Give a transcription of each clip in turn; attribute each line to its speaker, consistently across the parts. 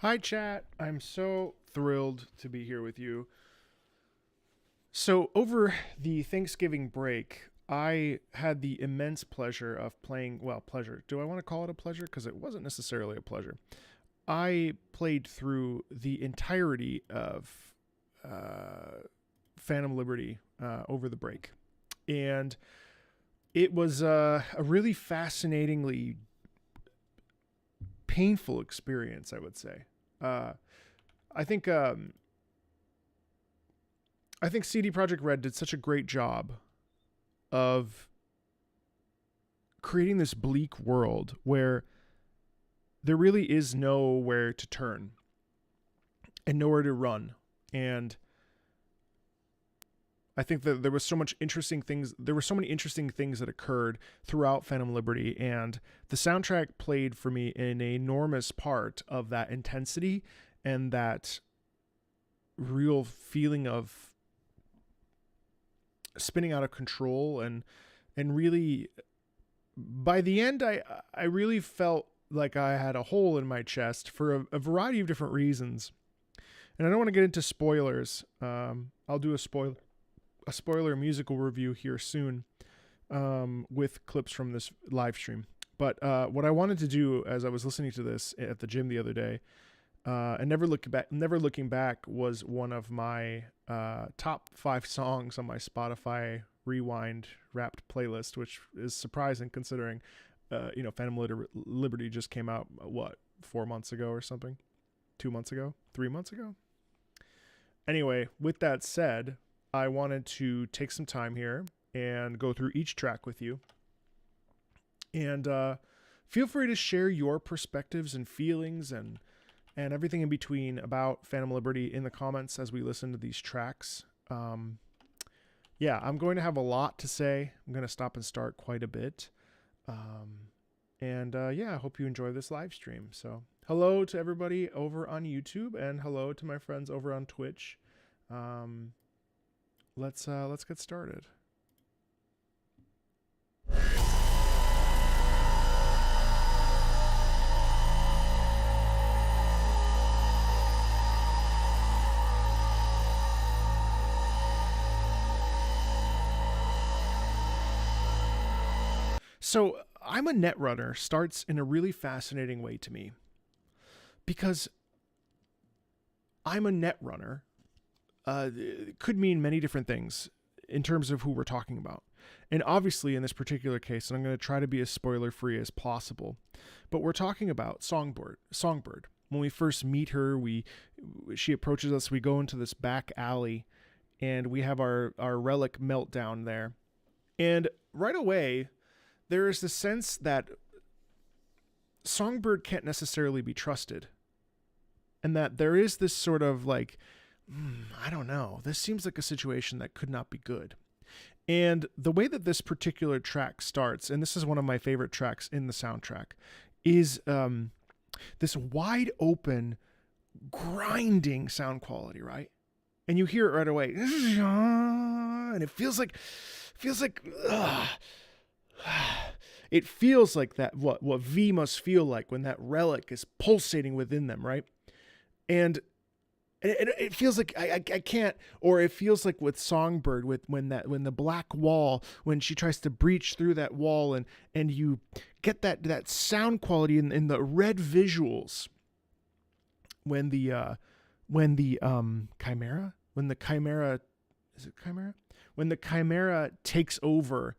Speaker 1: Hi, chat. I'm so thrilled to be here with you. So, over the Thanksgiving break, I had the immense pleasure of playing. Well, pleasure. Do I want to call it a pleasure? Because it wasn't necessarily a pleasure. I played through the entirety of Phantom Liberty over the break. And it was a really fascinatingly painful experience, I would say. Uh, I think I think CD Projekt Red did such a great job of creating this bleak world where there really is nowhere to turn and nowhere to run. And I think that there was so much interesting things. There were so many interesting things that occurred throughout Phantom Liberty, and the soundtrack played for me an enormous part of that intensity and that real feeling of spinning out of control and really by the end I really felt like I had a hole in my chest for a variety of different reasons. And I don't want to get into spoilers. I'll do a spoiler musical review here soon with clips from this live stream. But what I wanted to do as I was listening to this at the gym the other day, and never looking back was one of my top 5 songs on my Spotify Rewind Wrapped playlist, which is surprising considering Phantom Liberty just came out 4 months ago or something, 2 months ago, 3 months ago. Anyway, with that said, I wanted to take some time here and go through each track with you. And feel free to share your perspectives and feelings and everything in between about Phantom Liberty in the comments as we listen to these tracks. Yeah, I'm going to have a lot to say. I'm going to stop and start quite a bit. I hope you enjoy this live stream. So hello to everybody over on YouTube and hello to my friends over on Twitch. Let's get started. So I'm a Netrunner starts in a really fascinating way to me because I'm a Netrunner. It could mean many different things in terms of who we're talking about. And obviously in this particular case, and I'm going to try to be as spoiler free as possible, but we're talking about Songbird. When we first meet her, she approaches us, we go into this back alley and we have our relic meltdown there. And right away, there is the sense that Songbird can't necessarily be trusted. And that there is this sort of like, I don't know, this seems like a situation that could not be good. And the way that this particular track starts, and this is one of my favorite tracks in the soundtrack, is this wide open, grinding sound quality, right? And you hear it right away. And it feels like it feels like that what V must feel like when that relic is pulsating within them, right? And it feels like I can't, or it feels like with Songbird, when the black wall, when she tries to breach through that wall, and you get that sound quality in the red visuals when the Chimera, is it Chimera? When the Chimera takes over,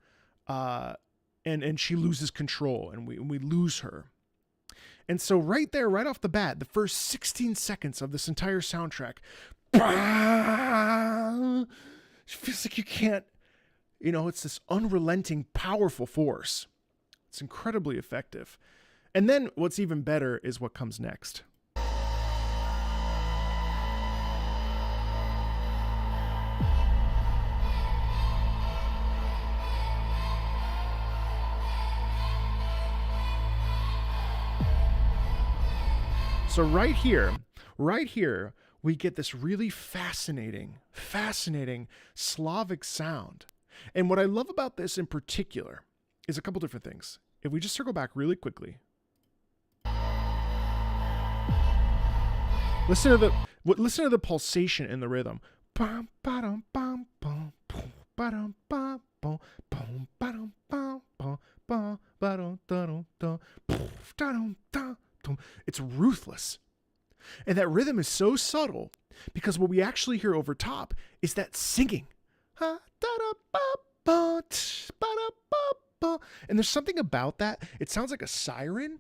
Speaker 1: and she loses control, and we lose her. And so right there, right off the bat, the first 16 seconds of this entire soundtrack, it feels like you can't, it's this unrelenting, powerful force. It's incredibly effective. And then what's even better is what comes next. So right here, we get this really fascinating Slavic sound. And what I love about this in particular is a couple different things. If we just circle back really quickly. Listen to the pulsation in the rhythm. Bum, ba-dum, bum, bum, boom, ba-dum, bum, bum, boom, ba-dum, bum, bum, bum, ba-dum, da-dum, da, poof, da-dum, da, dum. It's ruthless. And that rhythm is so subtle because what we actually hear over top is that singing. And there's something about that. It sounds like a siren.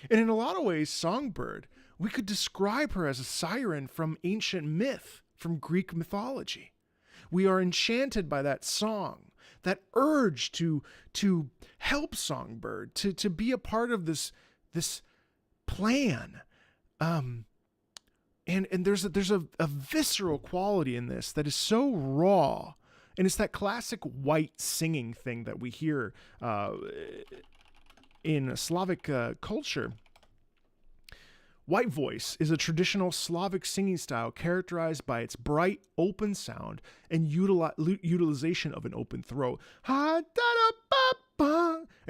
Speaker 1: And in a lot of ways, Songbird, we could describe her as a siren from ancient myth, from Greek mythology. We are enchanted by that song, that urge to help Songbird, to be a part of this plan. And there's a visceral quality in this that is so raw. And it's that classic white singing thing that we hear in Slavic culture. White voice is a traditional Slavic singing style characterized by its bright, open sound and utilization of an open throat. And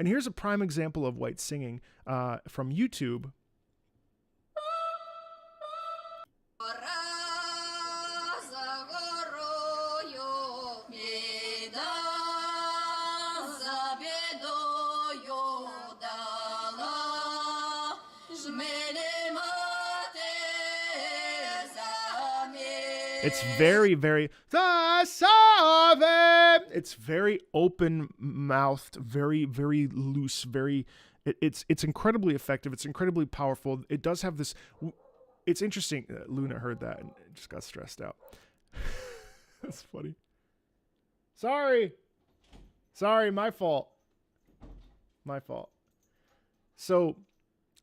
Speaker 1: here's a prime example of white singing from YouTube. It's very, very, it's very open-mouthed, very, very loose, it's incredibly effective. It's incredibly powerful. It does have this, it's interesting. Luna heard that and just got stressed out. That's funny. Sorry, my fault. So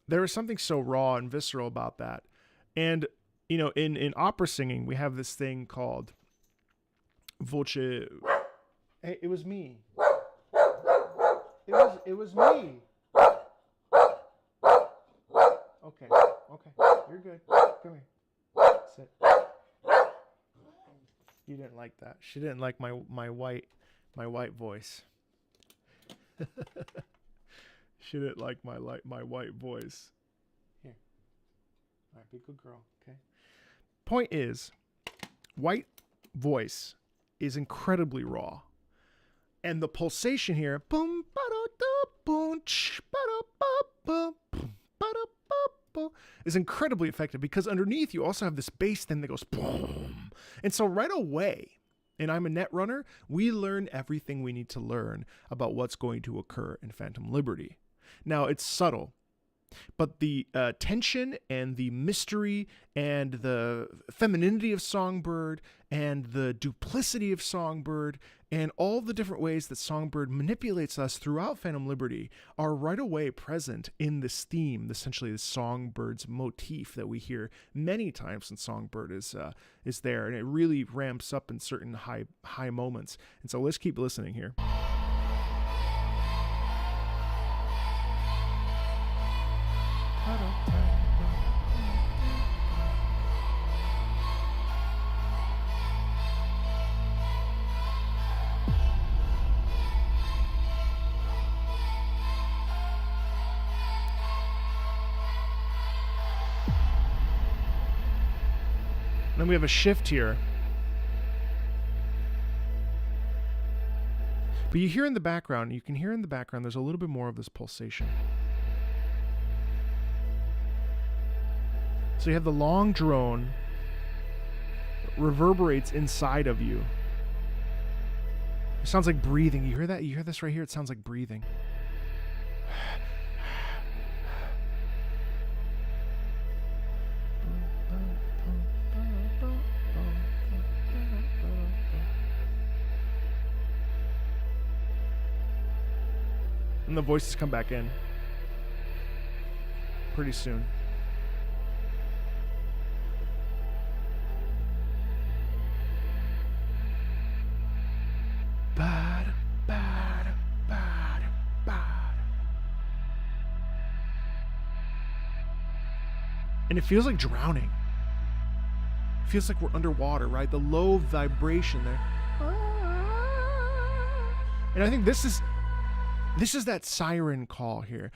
Speaker 1: there is something so raw and visceral about that. And you know, in opera singing, we have this thing called voce. Hey, it was me. It was me. Okay, you're good. Come here. Sit. You didn't like that. She didn't like my white voice. She didn't like my white voice. Here. All right, be a good girl. Okay. Point is, white voice is incredibly raw, and the pulsation here, boom, boom, is incredibly effective because underneath you also have this bass thing that goes boom, and so right away, and I'm a net runner, we learn everything we need to learn about what's going to occur in Phantom Liberty. Now it's subtle. But the tension and the mystery and the femininity of Songbird and the duplicity of Songbird and all the different ways that Songbird manipulates us throughout Phantom Liberty are right away present in this theme, essentially the Songbird's motif that we hear many times when Songbird is there, and it really ramps up in certain high moments. And so let's keep listening here. Then we have a shift here. But you can hear in the background, there's a little bit more of this pulsation. So you have the long drone reverberates inside of you. It sounds like breathing. You hear that? You hear this right here? It sounds like breathing. And the voices come back in pretty soon. And it feels like drowning. It feels like we're underwater, right? The low vibration there. And I think this is that siren call here.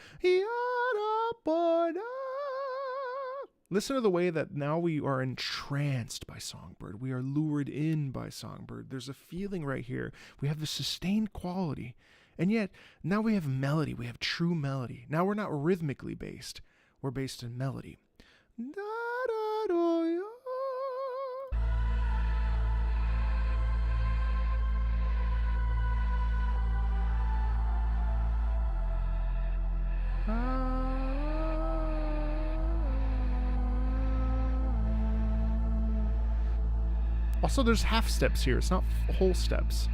Speaker 1: Listen to the way that now we are entranced by Songbird. We are lured in by Songbird. There's a feeling right here. We have the sustained quality. And yet, now we have melody. We have true melody. Now we're not rhythmically based. We're based in melody. Also, there's half steps here. It's not whole steps.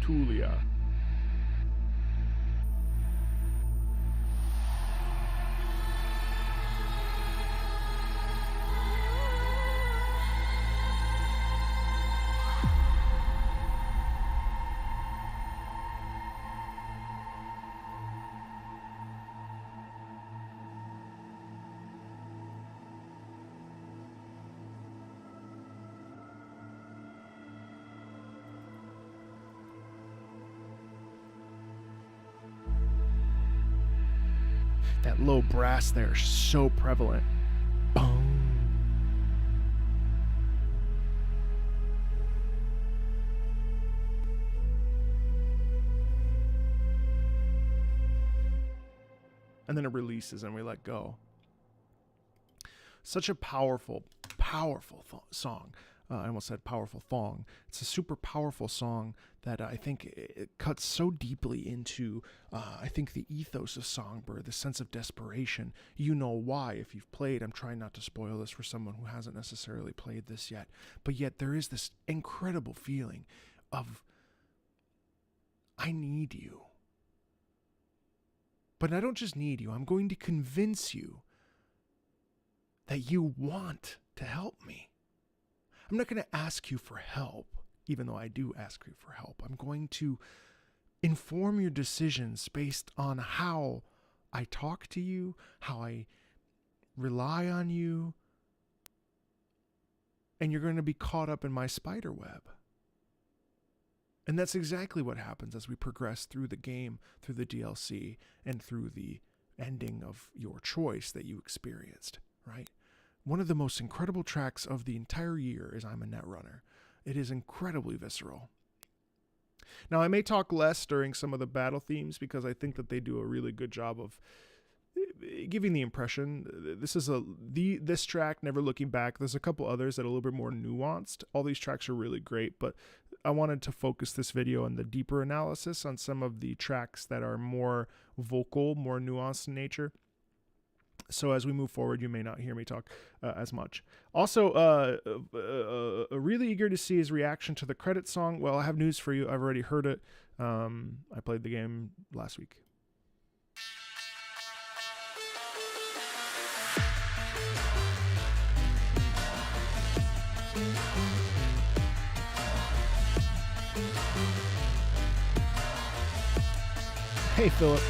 Speaker 1: Tulia. That low brass there is so prevalent. Boom. And then it releases and we let go. Such a powerful, powerful song. I almost said powerful thong. It's a super powerful song that I think it cuts so deeply into, I think, the ethos of Songbird, the sense of desperation. You know why if you've played. I'm trying not to spoil this for someone who hasn't necessarily played this yet. But yet there is this incredible feeling of, I need you. But I don't just need you. I'm going to convince you that you want to help me. I'm not going to ask you for help, even though I do ask you for help. I'm going to inform your decisions based on how I talk to you, how I rely on you, and you're going to be caught up in my spider web. And that's exactly what happens as we progress through the game, through the DLC, and through the ending of your choice that you experienced, right? One of the most incredible tracks of the entire year is I'm a Netrunner. It is incredibly visceral. Now, I may talk less during some of the battle themes because I think that they do a really good job of giving the impression. This is this track, Never Looking Back. There's a couple others that are a little bit more nuanced. All these tracks are really great, but I wanted to focus this video on the deeper analysis on some of the tracks that are more vocal, more nuanced in nature. So as we move forward, you may not hear me talk as much. Also, really eager to see his reaction to the credit song. Well, I have news for you. I've already heard it. I played the game last week. Hey, Philip.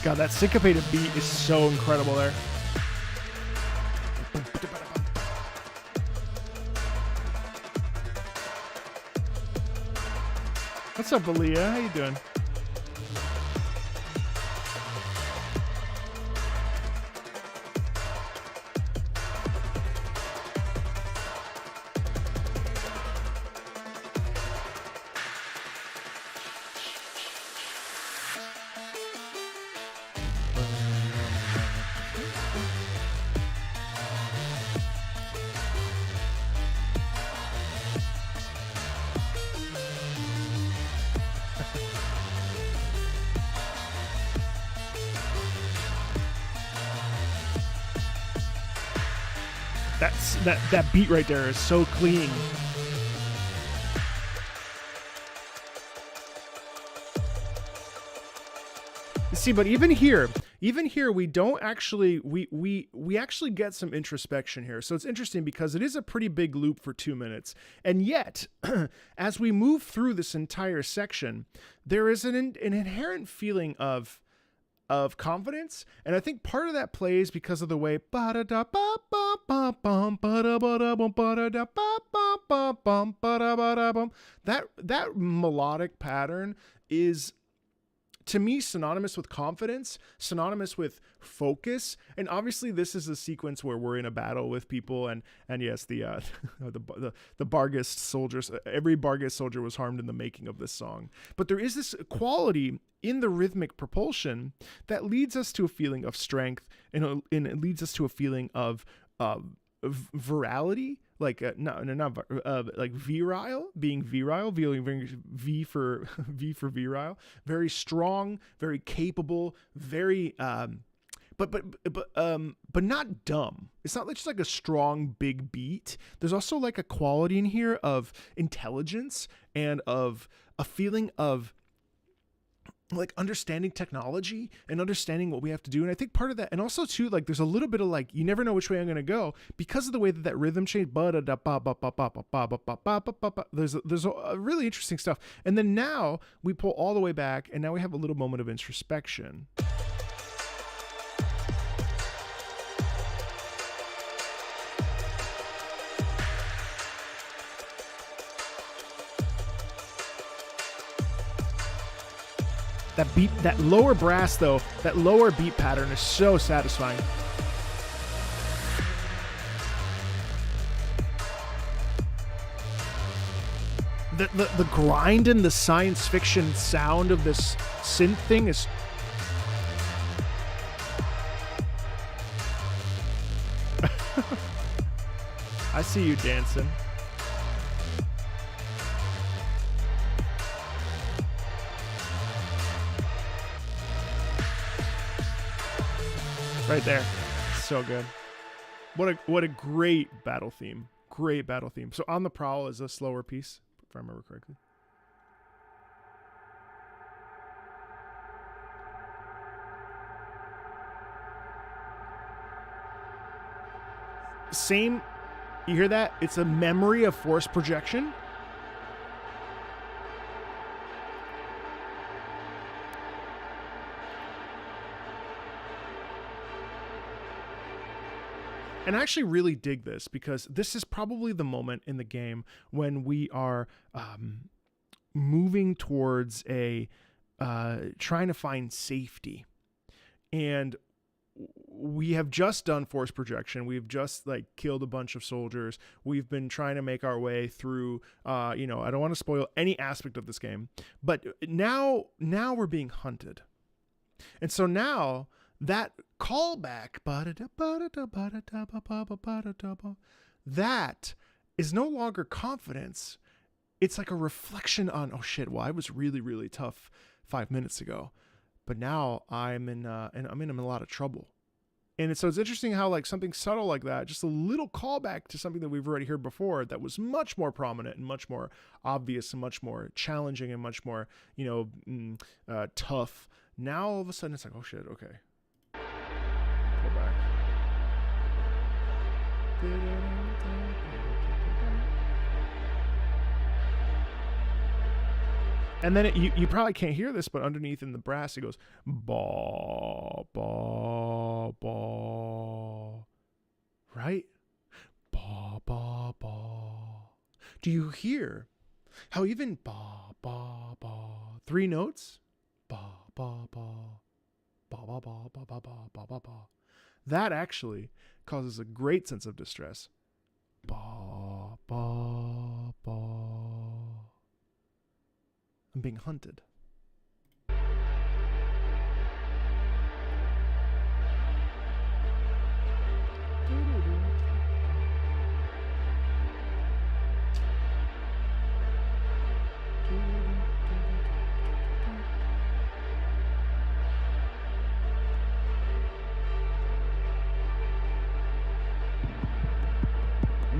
Speaker 1: God, that syncopated beat is so incredible there. What's up, Aaliyah? How you doing? That beat right there is so clean. See, but even here we don't actually we actually get some introspection here. So it's interesting because it is a pretty big loop for 2 minutes. And yet, as we move through this entire section, there is an inherent feeling of confidence, and I think part of that plays because of the way that melodic pattern is, to me, synonymous with confidence, synonymous with focus. And obviously this is a sequence where we're in a battle with people, and yes, the Barghest soldiers, every Barghest soldier was harmed in the making of this song. But there is this quality in the rhythmic propulsion that leads us to a feeling of strength, and it leads us to a feeling of virality, like like virile, being virile, V for virile, very strong, very capable, very but not dumb. It's not just like a strong big beat. There's also like a quality in here of intelligence and of a feeling of like understanding technology and understanding what we have to do. And I think part of that, and also too, like there's a little bit of like, you never know which way I'm going to go because of the way that rhythm change. There's a really interesting stuff. And then now we pull all the way back, and now we have a little moment of introspection. That beat, that lower brass though, that lower beat pattern is so satisfying. The grind and the science fiction sound of this synth thing is... I see you dancing. Right there. So good. What a great battle theme. Great battle theme. So On the Prowl is a slower piece, if I remember correctly. Same, you hear that? It's a memory of force projection. And I actually really dig this because this is probably the moment in the game when we are moving towards a trying to find safety. And we have just done force projection. We've just like killed a bunch of soldiers. We've been trying to make our way through, I don't want to spoil any aspect of this game, but now we're being hunted. And so now that callback, that is no longer confidence. It's like a reflection on, oh shit, well, I was really, really tough 5 minutes ago, but now I'm in a lot of trouble. And so it's interesting how like something subtle like that, just a little callback to something that we've already heard before that was much more prominent and much more obvious and much more challenging and much more, tough. Now all of a sudden it's like, oh shit, okay. Pull back. And then you probably can't hear this, but underneath in the brass it goes ba ba ba, right? Ba ba ba. Do you hear how even ba ba ba, 3 notes, ba ba ba, ba ba ba ba ba ba ba ba ba, that actually causes a great sense of distress. Ba ba ba. I'm being hunted.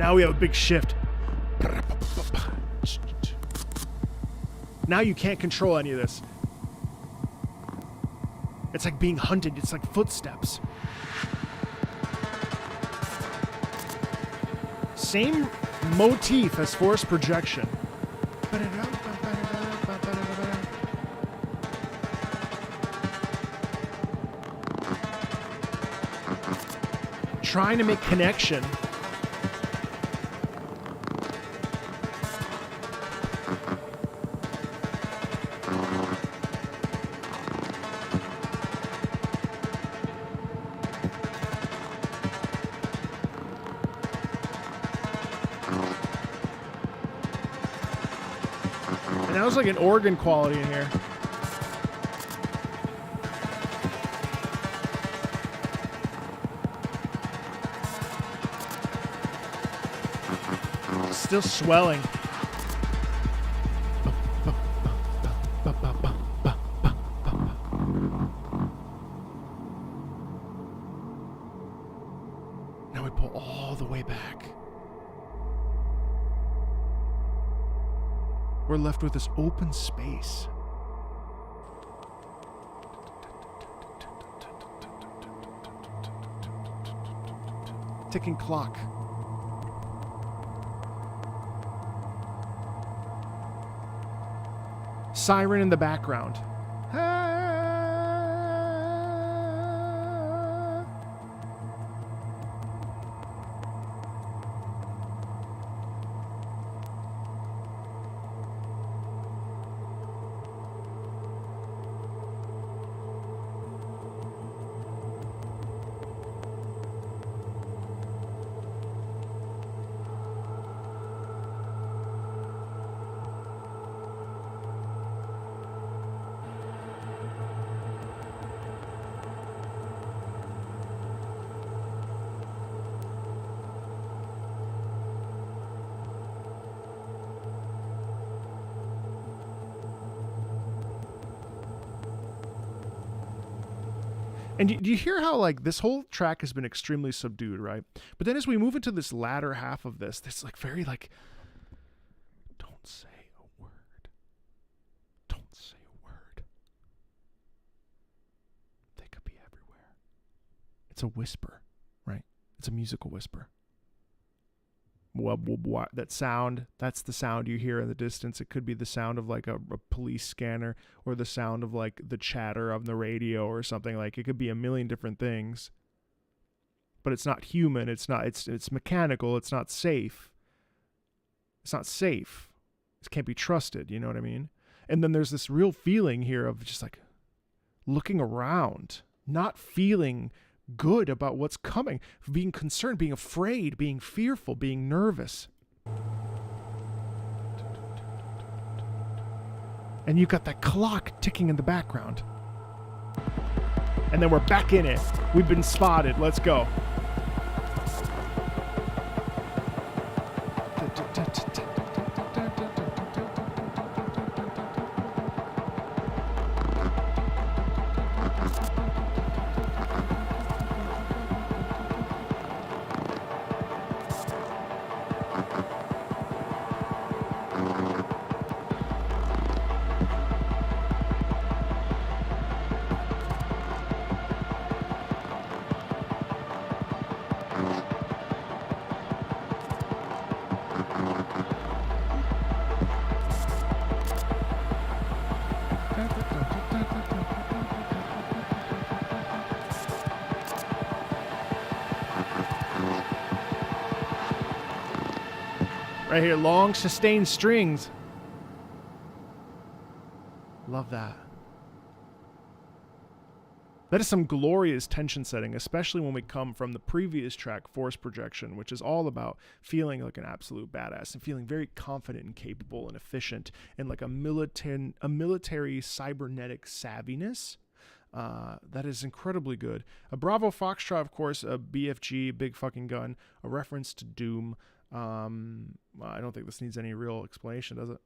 Speaker 1: Now we have a big shift. Now you can't control any of this. It's like being hunted. It's like footsteps. Same motif as force projection. Trying to make connection. And that was like an organ quality in here. Still swelling. Now we pull all the way back. We're left with this open space. Ticking clock. Siren in the background. And do you hear how, like, this whole track has been extremely subdued, right? But then as we move into this latter half of this, like, very, like, don't say a word. Don't say a word. They could be everywhere. It's a whisper, right? It's a musical whisper. That sound, that's the sound you hear in the distance. It could be the sound of like a police scanner, or the sound of like the chatter of the radio or something. Like, it could be a million different things, but it's not human. It's mechanical. It's not safe. It's not safe. It can't be trusted. You know what I mean? And then there's this real feeling here of just like looking around, not feeling good about what's coming, being concerned, being afraid, being fearful, being nervous. And you got that clock ticking in the background. And then we're back in it. We've been spotted. Let's go. Right here, long sustained strings. Love that. That is some glorious tension setting, especially when we come from the previous track, Force Projection, which is all about feeling like an absolute badass and feeling very confident and capable and efficient, and like a military cybernetic savviness. That is incredibly good. A Bravo Foxtrot, of course, a BFG, big fucking gun, a reference to Doom. I don't think this needs any real explanation, does it?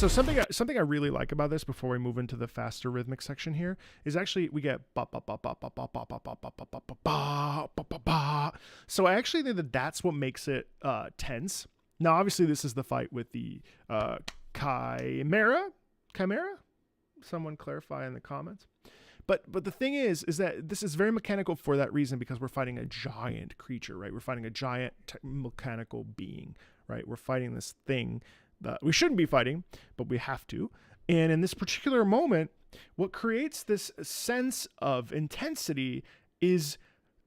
Speaker 1: So something I really like about this before we move into the faster rhythmic section here is actually we get ba ba ba ba ba ba ba ba ba ba ba ba ba ba ba. So I actually think that that's what makes it tense. Now, obviously, this is the fight with the Chimera. Chimera? Someone clarify in the comments. But the thing is that this is very mechanical for that reason, because we're fighting a giant creature, right? We're fighting a giant mechanical being, right? We're fighting this thing that we shouldn't be fighting, but we have to. And in this particular moment, what creates this sense of intensity is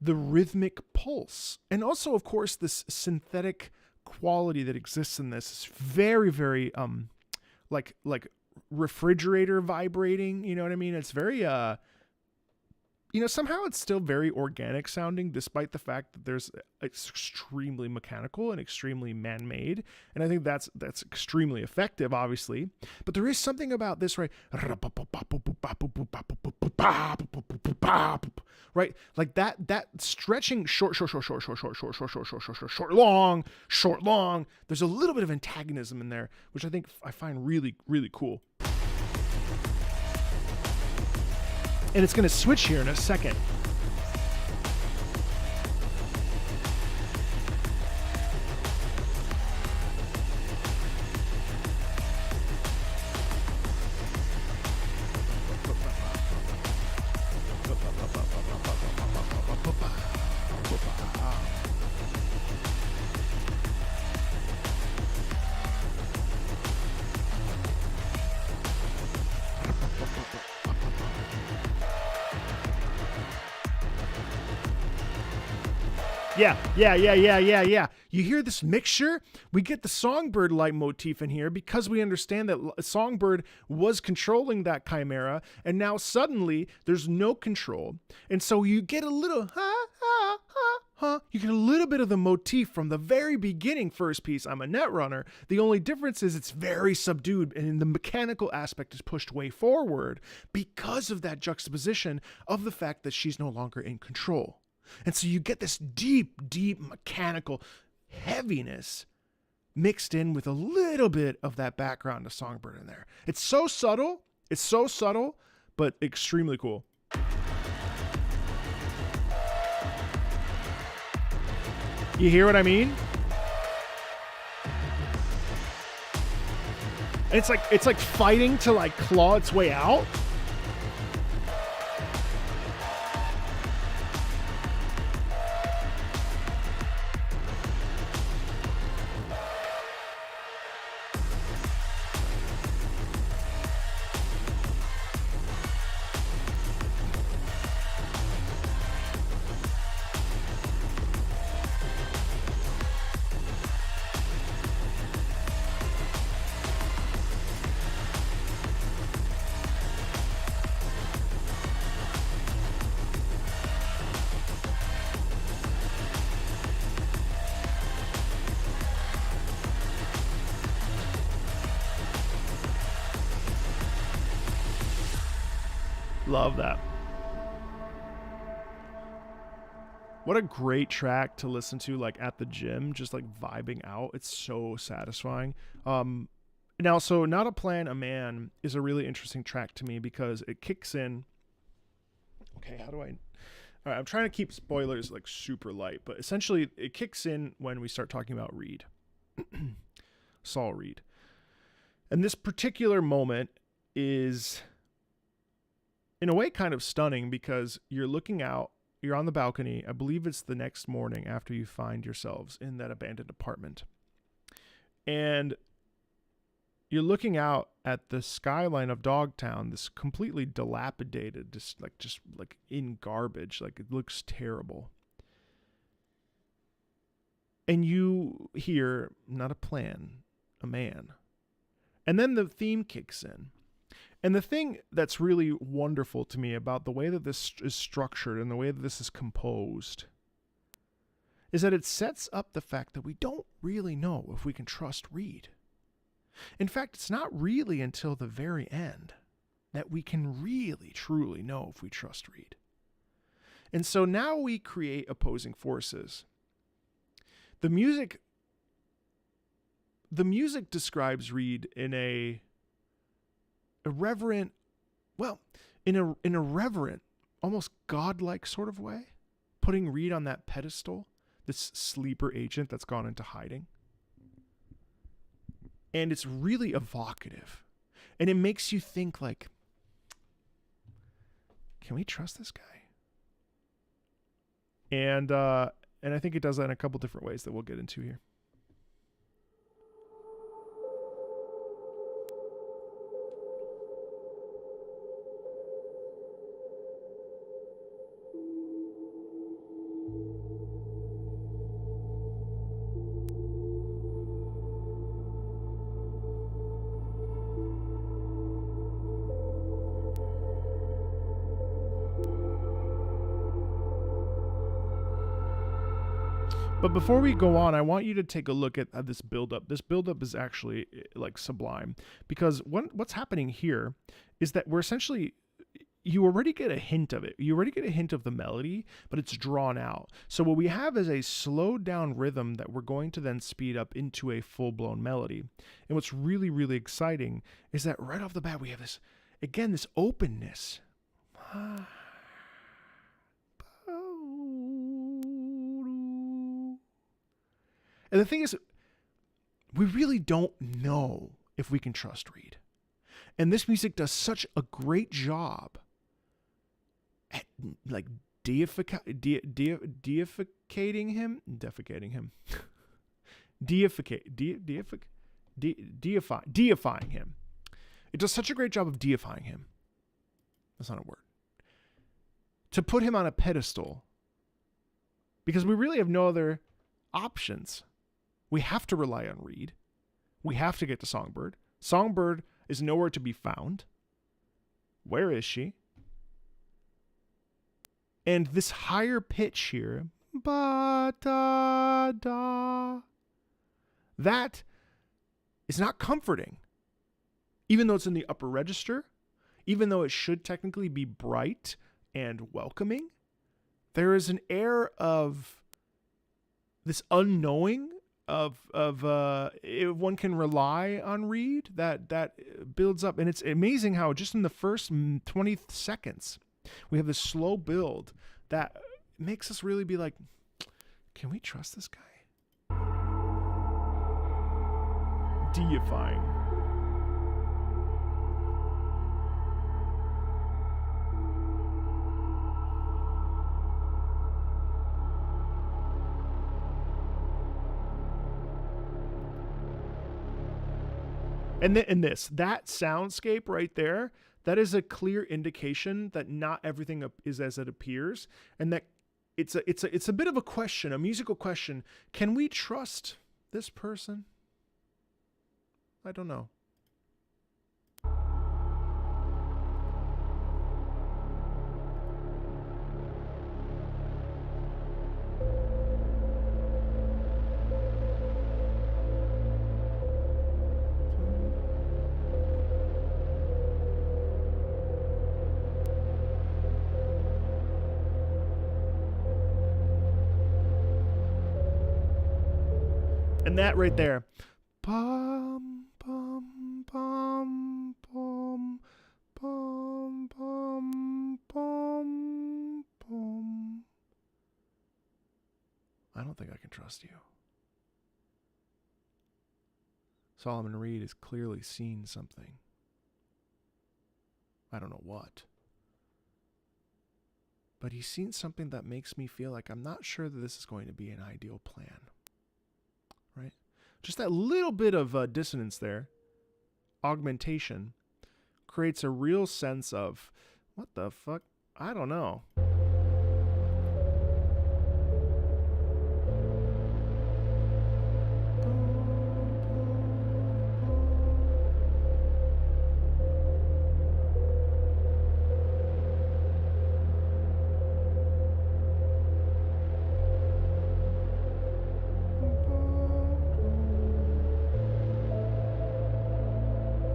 Speaker 1: the rhythmic pulse. And also, of course, this synthetic quality that exists in this is very, very like refrigerator vibrating, you know what I mean? It's very somehow it's still very organic sounding, despite the fact that it's extremely mechanical and extremely man-made. And I think that's extremely effective, obviously. But there is something about this, right? Right? Like that stretching short, long. There's a little bit of antagonism in there, which I find really, really cool. And it's going to switch here in a second. Yeah. You hear this mixture? We get the Songbird leitmotif in here because we understand that Songbird was controlling that Chimera, and now suddenly there's no control. And so you get a little you get a little bit of the motif from the very beginning first piece, I'm a Netrunner. The only difference is it's very subdued, and the mechanical aspect is pushed way forward because of that juxtaposition of the fact that she's no longer in control. And so you get this deep, deep mechanical heaviness mixed in with a little bit of that background of Songbird in there. It's so subtle, but extremely cool. You hear what I mean? It's like fighting to like claw its way out. Love that. What a great track to listen to, like at the gym, just like vibing out. It's so satisfying. Now, so Not a Plan, a Man is a really interesting track to me because it kicks in. Okay, all right, I'm trying to keep spoilers like super light, but essentially it kicks in when we start talking about Reed. Saul Reed. And this particular moment is, in a way, kind of stunning because you're looking out, you're on the balcony. I believe it's the next morning after you find yourselves in that abandoned apartment. And you're looking out at the skyline of Dogtown, this completely dilapidated, just like in garbage. Like, it looks terrible. And you hear, not a plan, a man. And then the theme kicks in. And the thing that's really wonderful to me about the way that this is structured and the way that this is composed is that it sets up the fact that we don't really know if we can trust Reed. In fact, it's not really until the very end that we can really, truly know if we trust Reed. And so now we create opposing forces. The music describes Reed in a irreverent, well, in a reverent, almost godlike sort of way, putting Reed on that pedestal, this sleeper agent that's gone into hiding. And it's really evocative. And it makes you think, like, can we trust this guy? And I think it does that in a couple different ways that we'll get into here. But before we go on, I want you to take a look at this build-up. This build-up is actually like sublime, because what's happening here is that we're essentially, you already get a hint of it. You already get a hint of the melody, but it's drawn out. So what we have is a slowed down rhythm that we're going to then speed up into a full-blown melody. And what's really, really exciting is that right off the bat, we have this, again, this openness. And the thing is, we really don't know if we can trust Reed. And this music does such a great job at like deifying him. Deifying him. It does such a great job of deifying him. That's not a word. To put him on a pedestal. Because we really have no other options. We have to rely on Reed. We have to get to Songbird. Songbird is nowhere to be found. Where is she? And this higher pitch here, ba da da, that is not comforting. Even though it's in the upper register, even though it should technically be bright and welcoming, there is an air of this unknowing of if one can rely on Reed, that builds up. And it's amazing how just in the first 20 seconds we have this slow build that makes us really be like, can we trust this guy? Deifying. And that soundscape right there, that is a clear indication that not everything is as it appears, and that it's a bit of a question, a musical question. Can we trust this person? I don't know. And that right there. Bum, bum, bum, bum, bum, bum, bum, bum. I don't think I can trust you. Solomon Reed has clearly seen something. I don't know what. But he's seen something that makes me feel like I'm not sure that this is going to be an ideal plan. Right? Just that little bit of dissonance there, augmentation, creates a real sense of, what the fuck? I don't know.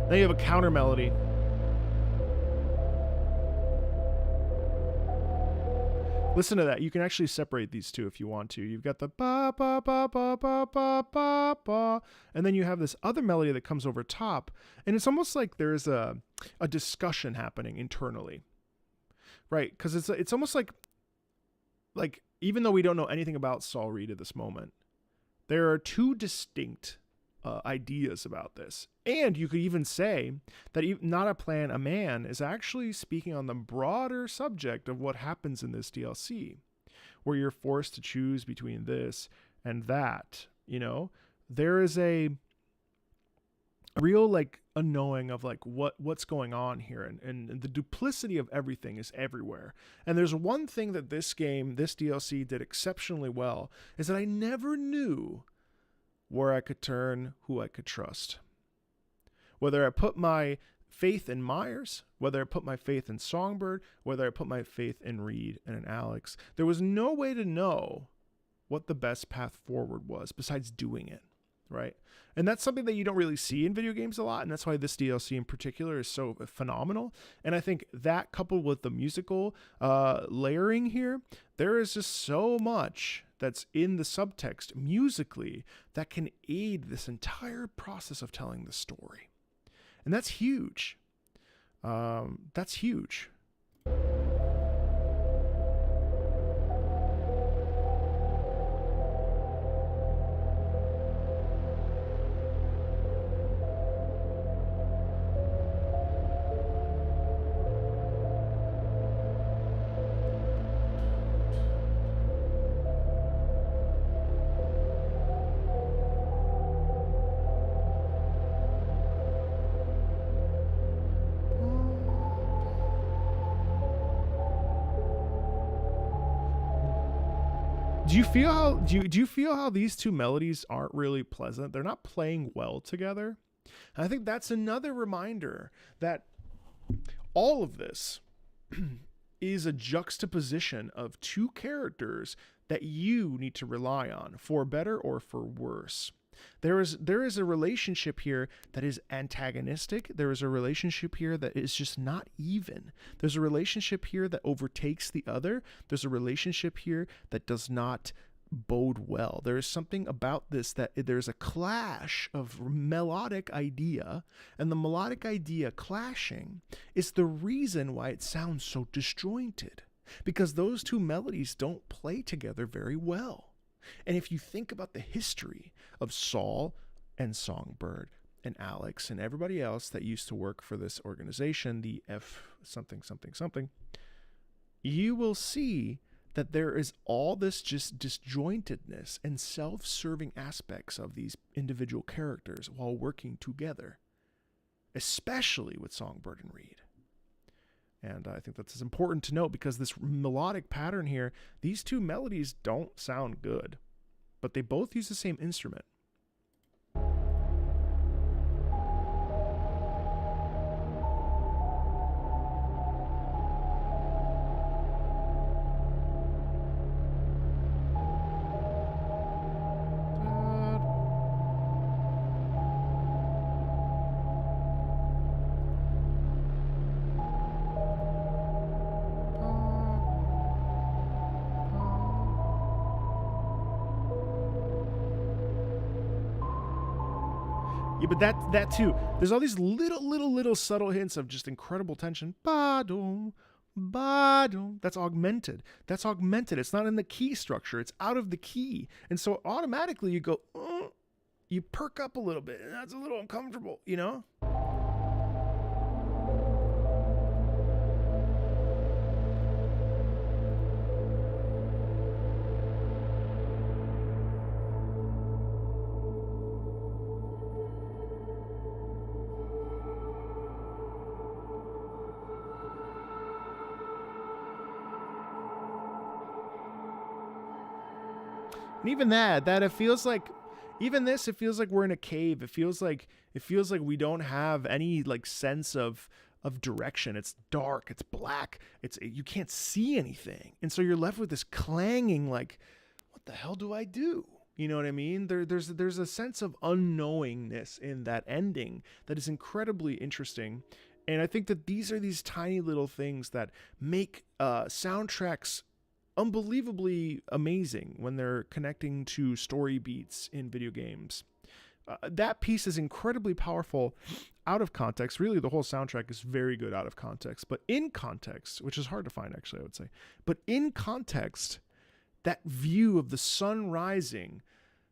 Speaker 1: Then you have a counter melody. Listen to that. You can actually separate these two if you want to. You've got the ba ba ba ba ba ba ba ba, and then you have this other melody that comes over top, and it's almost like there's a discussion happening internally, right? Because it's almost like even though we don't know anything about Saul Reed at this moment, there are two distinct ideas about this. And you could even say that Not a Plan, a Man is actually speaking on the broader subject of what happens in this DLC, where you're forced to choose between this and that. You know, there is a real like a knowing of like what's going on here, and the duplicity of everything is everywhere. And there's one thing that this DLC did exceptionally well, is that I never knew where I could turn, who I could trust. Whether I put my faith in Myers, whether I put my faith in Songbird, whether I put my faith in Reed and in Alex, there was no way to know what the best path forward was besides doing it, right? And that's something that you don't really see in video games a lot, and that's why this DLC in particular is so phenomenal. And I think that, coupled with the musical layering here, there is just so much that's in the subtext musically that can aid this entire process of telling the story. And that's huge. That's huge. Do you feel how these two melodies aren't really pleasant? They're not playing well together. And I think that's another reminder that all of this is a juxtaposition of two characters that you need to rely on, for better or for worse. There is a relationship here that is antagonistic. There is a relationship here that is just not even. There's a relationship here that overtakes the other. There's a relationship here that does not bode well. There is something about this that there's a clash of melodic idea, and the melodic idea clashing is the reason why it sounds so disjointed, because those two melodies don't play together very well. And if you think about the history of Saul and Songbird and Alex and everybody else that used to work for this organization, the F something something something, you will see that there is all this just disjointedness and self-serving aspects of these individual characters while working together, especially with Songbird and Reed. And I think that's important to note, because this melodic pattern here, these two melodies don't sound good, but they both use the same instrument. Yeah, but that too. There's all these little subtle hints of just incredible tension. Ba-dum, ba-dum. That's augmented. It's not in the key structure. It's out of the key. And so automatically you go, you perk up a little bit. And that's a little uncomfortable, you know? And even that it feels like, even this, it feels like we're in a cave. It feels like we don't have any like sense of direction. It's dark, it's black, you can't see anything. And so you're left with this clanging, like, what the hell do I do? You know what I mean? There's a sense of unknowingness in that ending that is incredibly interesting. And I think that these are these tiny little things that make soundtracks unbelievably amazing when they're connecting to story beats in video games. That piece is incredibly powerful out of context. Really, the whole soundtrack is very good out of context. But in context, which is hard to find, actually, I would say. But in context, that view of the sun rising,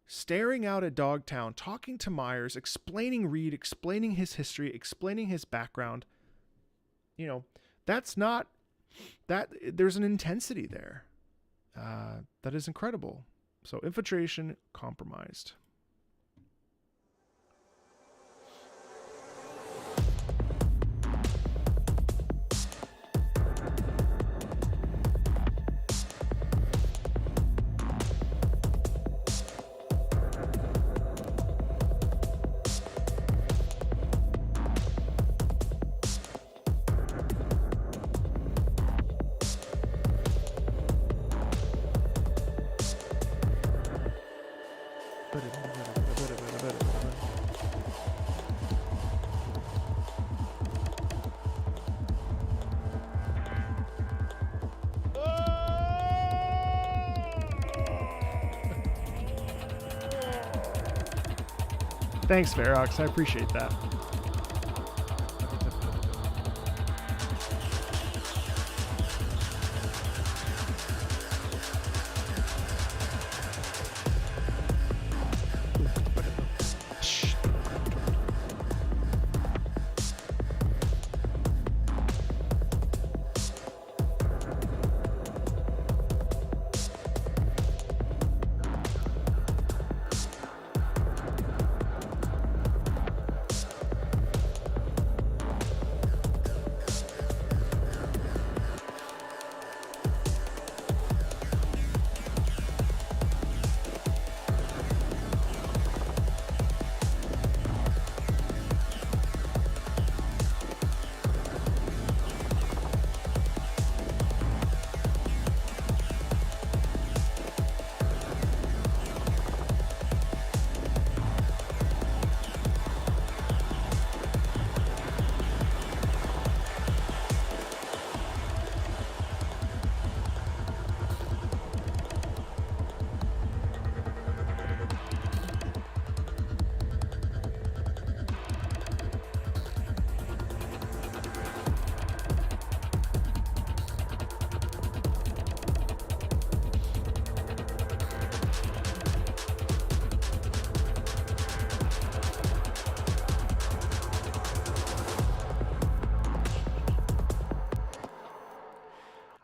Speaker 1: staring out at Dogtown, talking to Myers, explaining Reed, explaining his history, explaining his background, that's not... There's an intensity there that is incredible. So, Infiltration, Compromised. Thanks, Ferox. I appreciate that.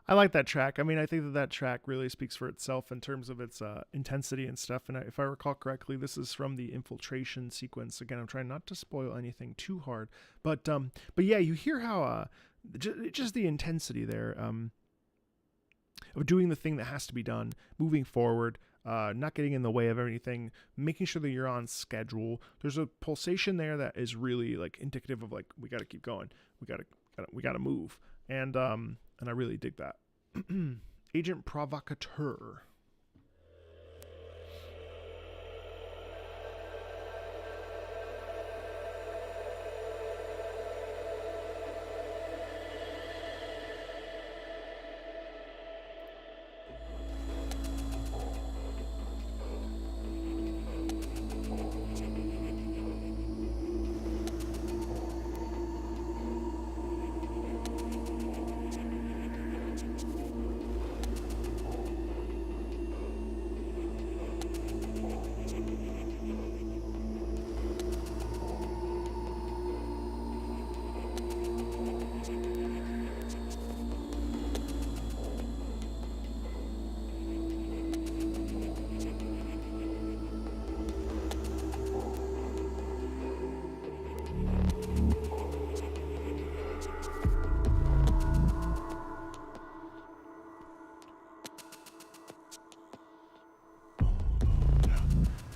Speaker 1: I like that track. I mean, I think that track really speaks for itself in terms of its intensity and stuff. And if I recall correctly, this is from the infiltration sequence. Again, I'm trying not to spoil anything too hard, but yeah, you hear how just the intensity there of doing the thing that has to be done, moving forward, not getting in the way of anything, making sure that you're on schedule. There's a pulsation there that is really like indicative of like, we got to keep going. We got to move. And I really dig that. Agent Provocateur.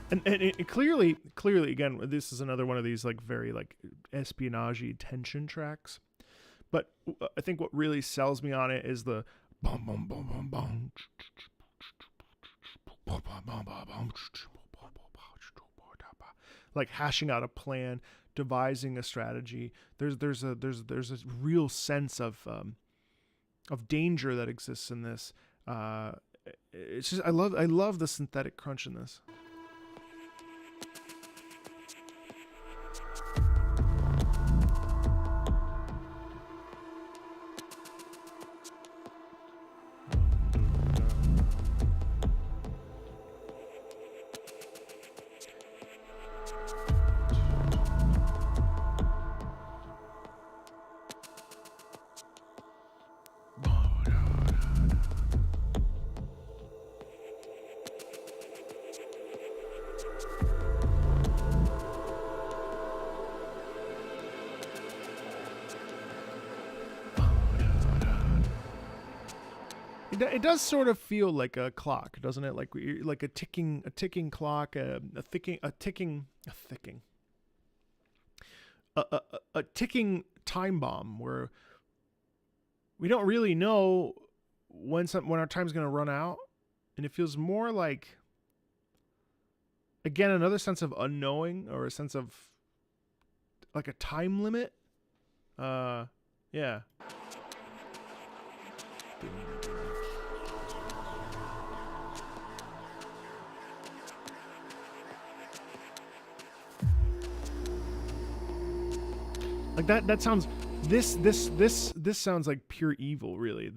Speaker 1: And it clearly, again, this is another one of these like very like espionage-y tension tracks. But I think what really sells me on it is the bum bum bum bum bum, like hashing out a plan, devising a strategy. There's a real sense of danger that exists in this. It's just I love the synthetic crunch in this. It does sort of feel like a clock, doesn't it? Like a ticking clock, a ticking time bomb where we don't really know when our time's going to run out, and it feels more like, again, another sense of unknowing, or a sense of like a time limit. Yeah. Like that sounds, this sounds like pure evil, really.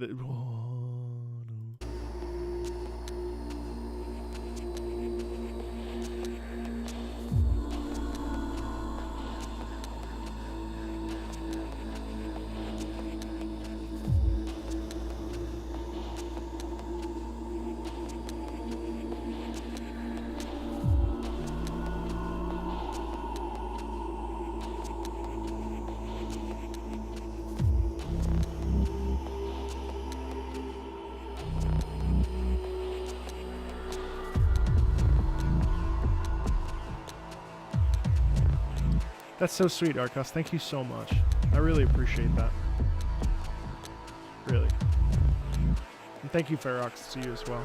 Speaker 1: That's so sweet, Arcos. Thank you so much. I really appreciate that. Really. And thank you, Ferox, to you as well.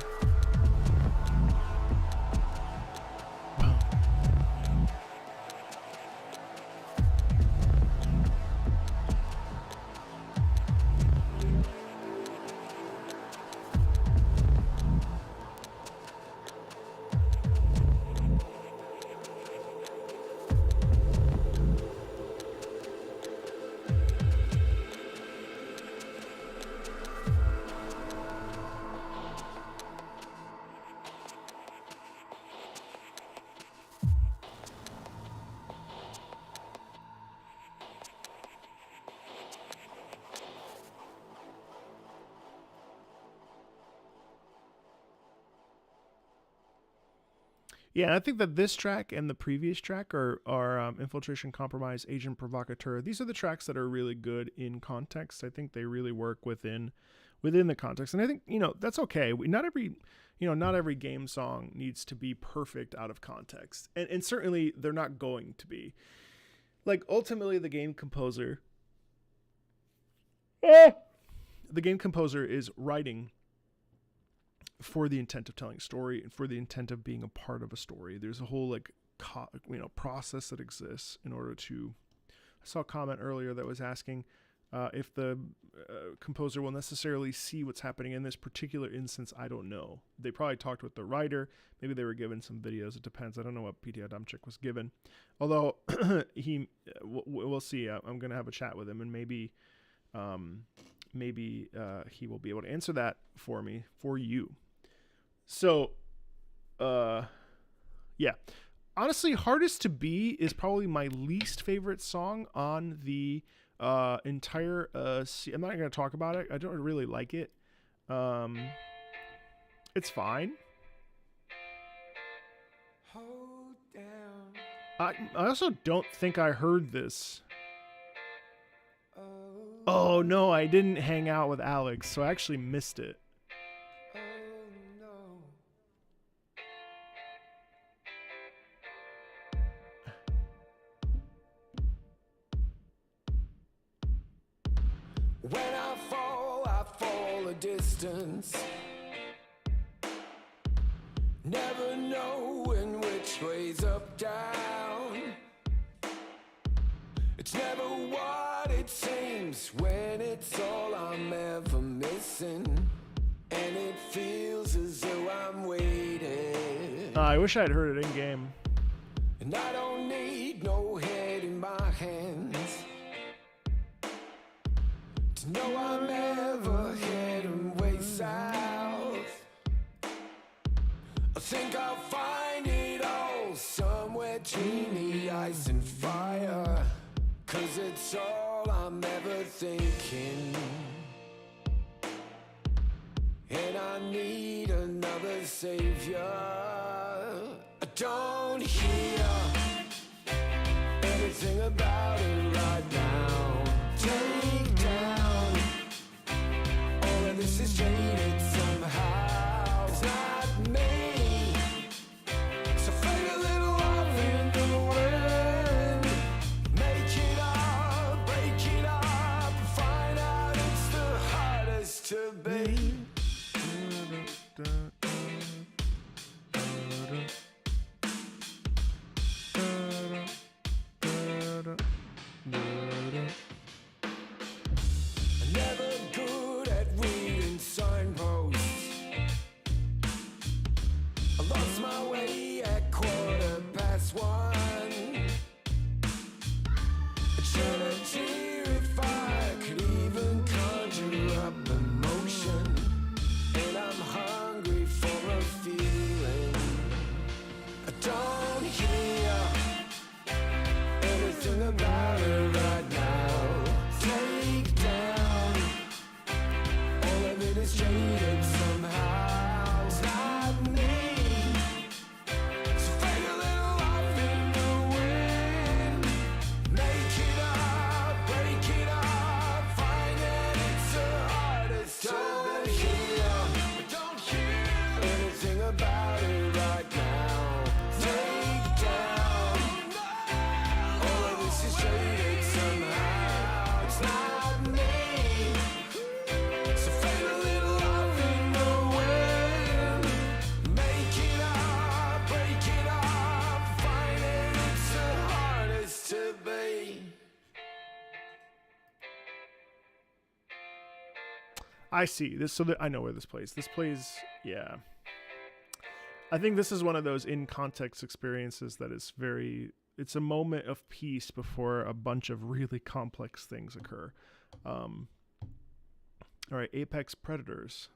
Speaker 1: Yeah, I think that this track and the previous track are Infiltration, Compromise, Agent Provocateur. These are the tracks that are really good in context. I think they really work within the context, and I think that's okay. Not every game song needs to be perfect out of context, and certainly they're not going to be. Like ultimately, the game composer is writing for the intent of telling a story and for the intent of being a part of a story. There's a whole process that exists in order to. I saw a comment earlier that was asking if the composer will necessarily see what's happening in this particular instance. I don't know. They probably talked with the writer. Maybe they were given some videos. It depends. I don't know what P.T. Adamczyk was given. Although we'll see. I'm going to have a chat with him, and maybe he will be able to answer that for you. So, yeah. Honestly, Hardest to Be is probably my least favorite song on the entire I'm not going to talk about it. I don't really like it. It's fine. Hold down. I also don't think I heard this. Oh no, I didn't hang out with Alex, so I actually missed it.
Speaker 2: When I fall a distance. Never knowing which way's up, down. It's never what it seems when it's all I'm ever missing. And it feels as though I'm waiting.
Speaker 1: I wish I'd heard it in game.
Speaker 2: And I don't need no head in my hands to know I'm ever heading way south. I think I'll find it all somewhere between the ice and fire, 'cause it's all I'm ever thinking. And I need another savior. I don't hear anything about it right now. Take down all of this is jaded somehow. It's not me. So fade a little off in the wind. Make it up, break it up, find out it's the hardest to be. Never good at reading signposts. I lost my way at 1:15. I'd shed a tear if I could even conjure up emotion. And I'm hungry for a feeling. I don't hear anything about it right now. Take down all of it is jaded somehow. It's not me. So fade a little off in the wind. Make it up, break it up, find that it's the hardest to don't hear anything about it right now. Take down all of this is jaded somehow. It's not me. So fade a little off in the wind. Make it up, break it up, find it, it's the hardest to be.
Speaker 1: I see this, so that I know where this plays. This plays, yeah. I think this is one of those in context experiences that is very. It's a moment of peace before a bunch of really complex things occur. All right, Apex Predators.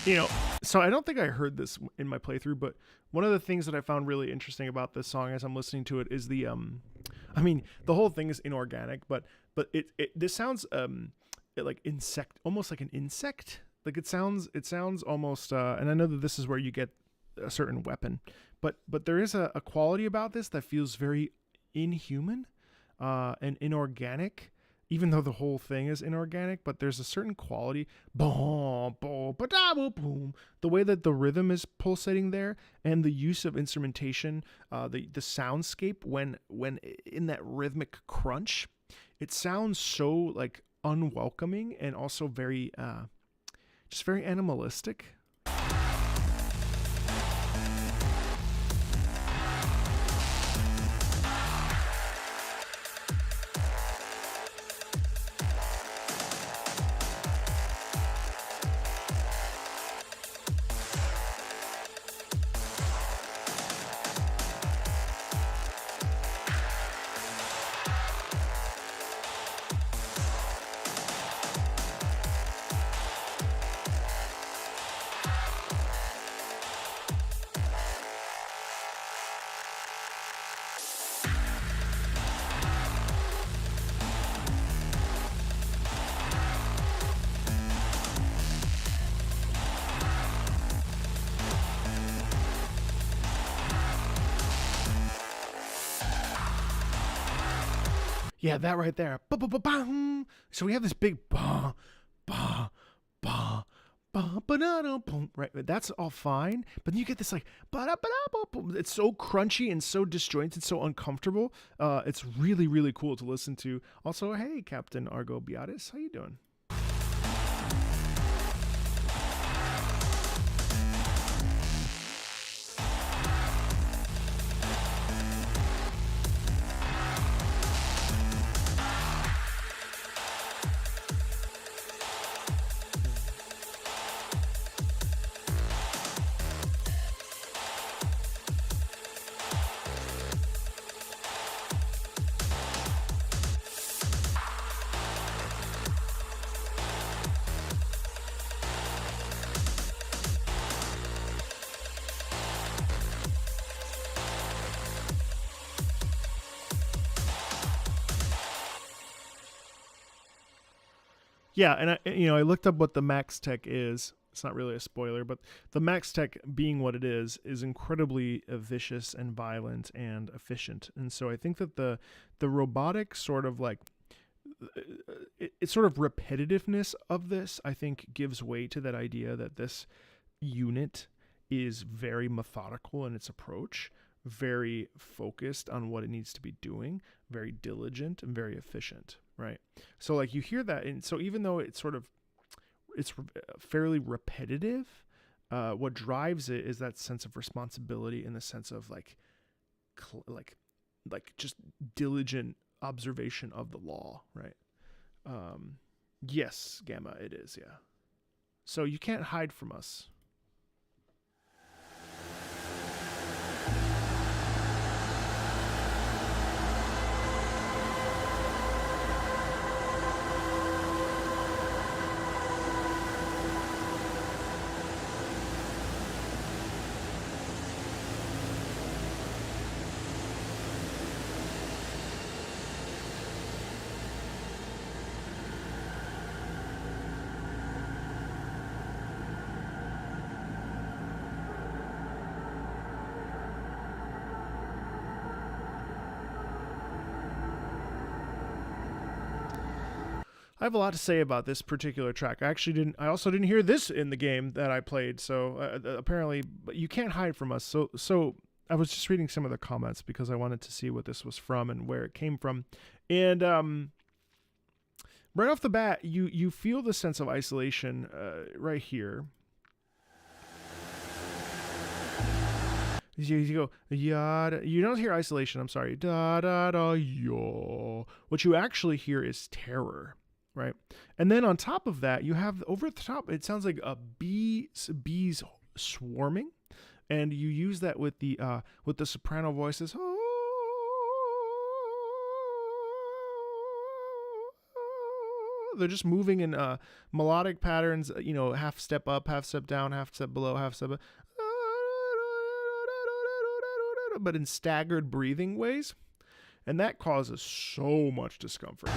Speaker 1: You know, so I don't think I heard this in my playthrough, but one of the things that I found really interesting about this song as I'm listening to it is the I mean, the whole thing is inorganic, but this sounds like insect, almost like an insect. Like it sounds almost and I know that this is where you get a certain weapon, but there is a quality about this that feels very inhuman and inorganic. Even though the whole thing is inorganic, but there's a certain quality, boom, boom, boom, the way that the rhythm is pulsating there, and the use of instrumentation, the soundscape when in that rhythmic crunch, it sounds so like unwelcoming and also very, just very animalistic. Yeah, that right there. Ba-ba-ba-bam. So we have this big ba ba ba ba ba boom. Right, that's all fine. But then you get this like ba-da-ba-da-ba-boom. It's so crunchy and so disjointed, so uncomfortable. It's really, really cool to listen to. Also, hey, Captain Argo Beatis, how you doing? Yeah, and I looked up what the max tech is. It's not really a spoiler, but the max tech being what it is incredibly vicious and violent and efficient. And so I think that the robotic sort of like it's sort of repetitiveness of this, I think, gives way to that idea that this unit is very methodical in its approach, very focused on what it needs to be doing, very diligent and very efficient, right? So like you hear that, and so even though it's fairly repetitive, what drives it is that sense of responsibility in the sense of like just diligent observation of the law, right? Yes, Gamma, it is, yeah. So you can't hide from us. I have a lot to say about this particular track. I also didn't hear this in the game that I played. So apparently, but you can't hide from us. So I was just reading some of the comments because I wanted to see what this was from and where it came from. And right off the bat, you feel the sense of isolation right here. You go yada. You don't hear isolation. I'm sorry. Da da da yo. What you actually hear is terror. Right, and then on top of that, you have over the top. It sounds like bees swarming, and you use that with the soprano voices. They're just moving in melodic patterns. Half step up, half step down, half step below, half step up, but in staggered breathing ways, and that causes so much discomfort.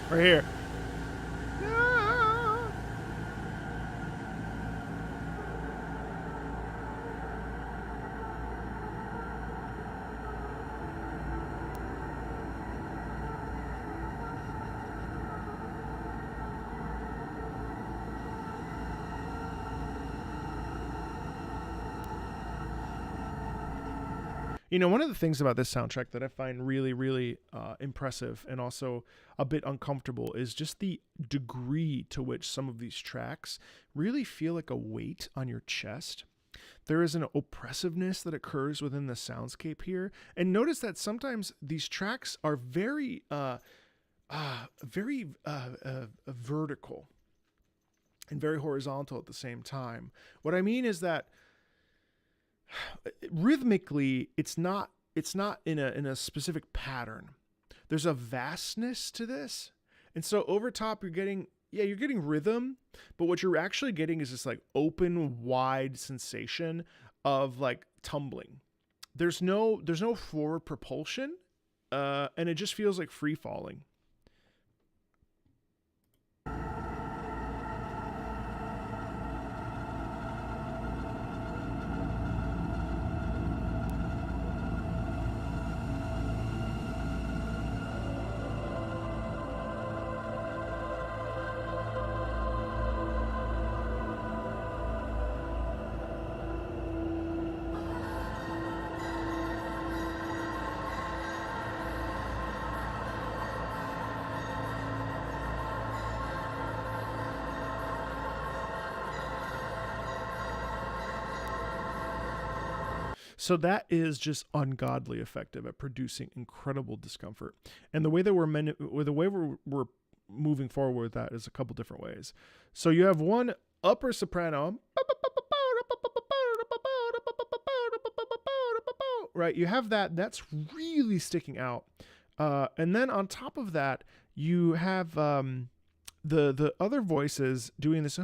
Speaker 1: Right here. One of the things about this soundtrack that I find really, really impressive and also a bit uncomfortable is just the degree to which some of these tracks really feel like a weight on your chest. There is an oppressiveness that occurs within the soundscape here. And notice that sometimes these tracks are very vertical and very horizontal at the same time. What I mean is that rhythmically it's not in a specific pattern. There's a vastness to this, and so over top you're getting rhythm, but what you're actually getting is this like open wide sensation of like tumbling. There's no forward propulsion, and it just feels like free falling. So that is just ungodly effective at producing incredible discomfort. And the way that we're moving forward with that is a couple different ways. So you have one upper soprano, right? You have that's really sticking out. And then on top of that, you have the other voices doing this.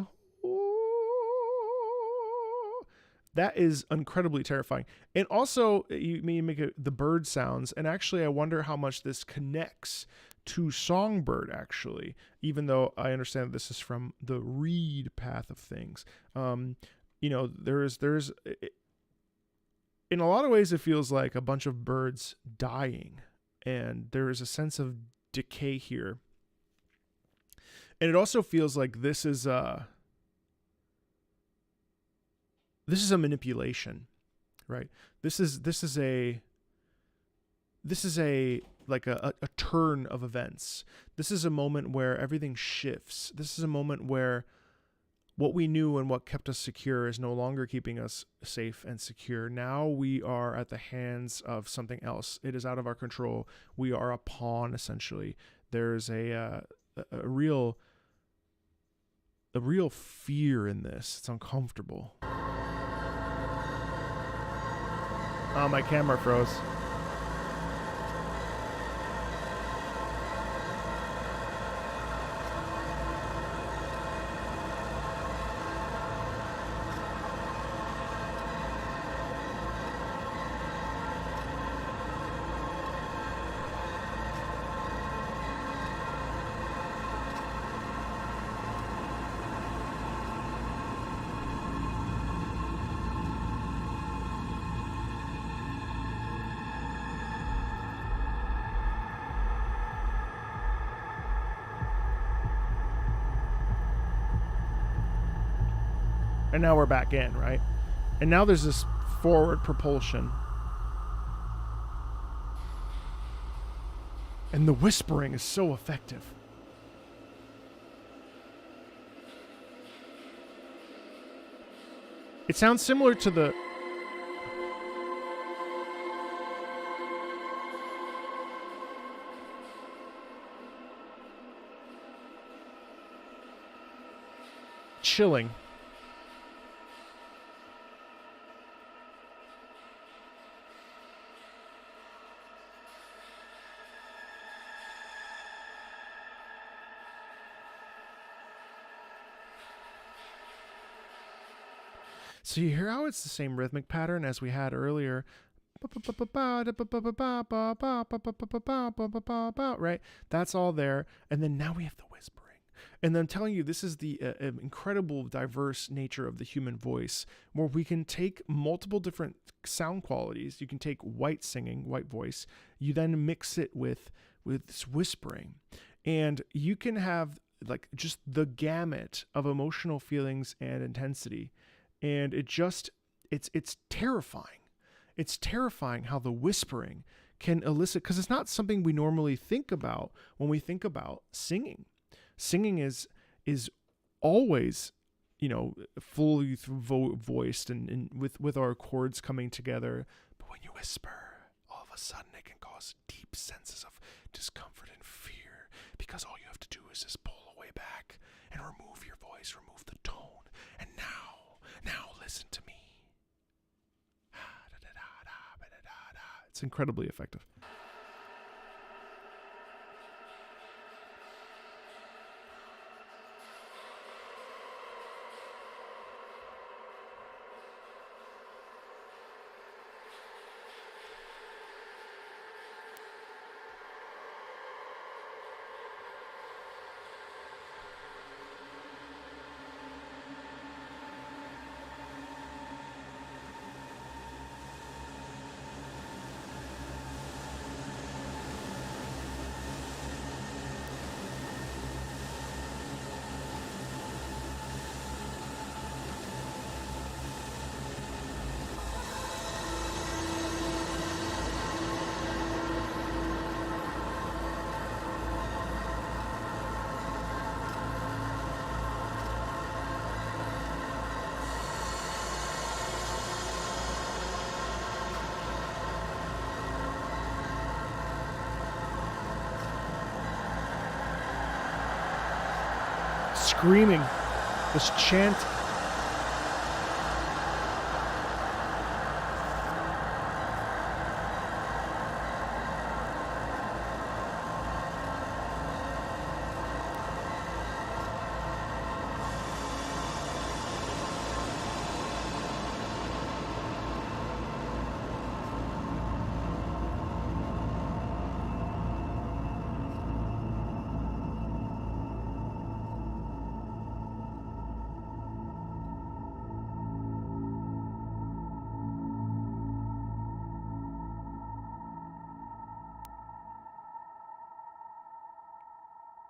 Speaker 1: That is incredibly terrifying. And also, you make the bird sounds, and actually I wonder how much this connects to Songbird, actually, even though I understand that this is from the reed path of things. There's in a lot of ways it feels like a bunch of birds dying, and there is a sense of decay here. And it also feels like this is a manipulation, right? This is a like a turn of events. This is a moment where everything shifts. This is a moment where what we knew and what kept us secure is no longer keeping us safe and secure. Now we are at the hands of something else. It is out of our control. We are a pawn, essentially. There's a real fear in this. It's uncomfortable. Oh, my camera froze. And now we're back in, right? And now there's this forward propulsion. And the whispering is so effective. It sounds similar to the... chilling. So you hear how it's the same rhythmic pattern as we had earlier, right? That's all there. And then now we have the whispering. And I'm telling you, this is the incredible diverse nature of the human voice, where we can take multiple different sound qualities. You can take white singing, white voice. You then mix it with this whispering. And you can have like just the gamut of emotional feelings and intensity. And it's terrifying. It's terrifying how the whispering can elicit, because it's not something we normally think about when we think about singing. Singing is always, fully voiced and with our chords coming together. But when you whisper, all of a sudden it can cause deep senses of discomfort and fear, because all you have to do is just pull away back and remove your voice, remove the tone. And now listen to me. It's incredibly effective. screaming, this chant.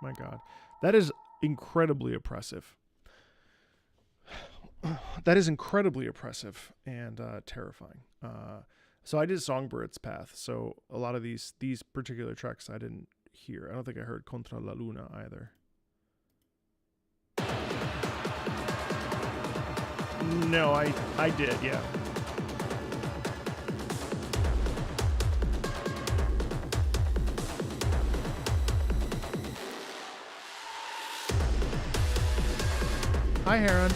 Speaker 1: My God, that is incredibly oppressive. That is incredibly oppressive and terrifying. So I did Songbird's Path. So a lot of these particular tracks I didn't hear. I don't think I heard Contra la Luna either. No, I did, yeah. Hi, Heron.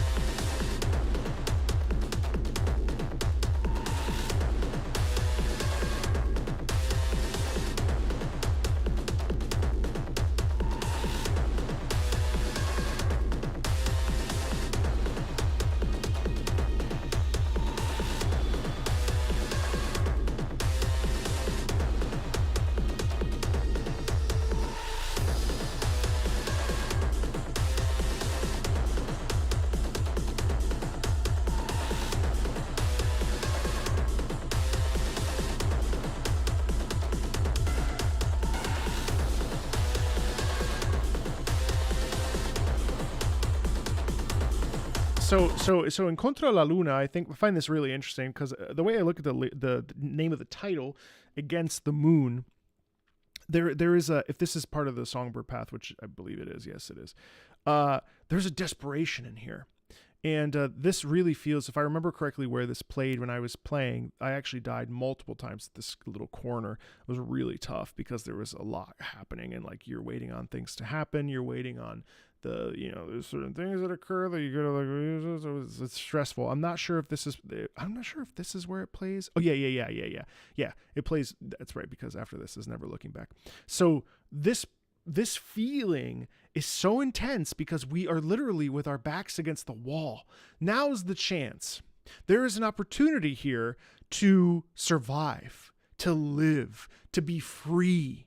Speaker 1: So in Contra la Luna, I find this really interesting because the way I look at the name of the title, Against the Moon, there is a, if this is part of the Songbird Path, which I believe it is, yes it is, there's a desperation in here. And this really feels, if I remember correctly where this played when I was playing, I actually died multiple times at this little corner. It was really tough because there was a lot happening, and like you're waiting on things to happen, you're waiting on there's certain things that occur that you gotta it's stressful. I'm not sure if this is where it plays. Oh yeah. It plays. That's right, because after this is Never Looking Back. So this feeling is so intense because we are literally with our backs against the wall. Now's the chance. There is an opportunity here to survive, to live, to be free.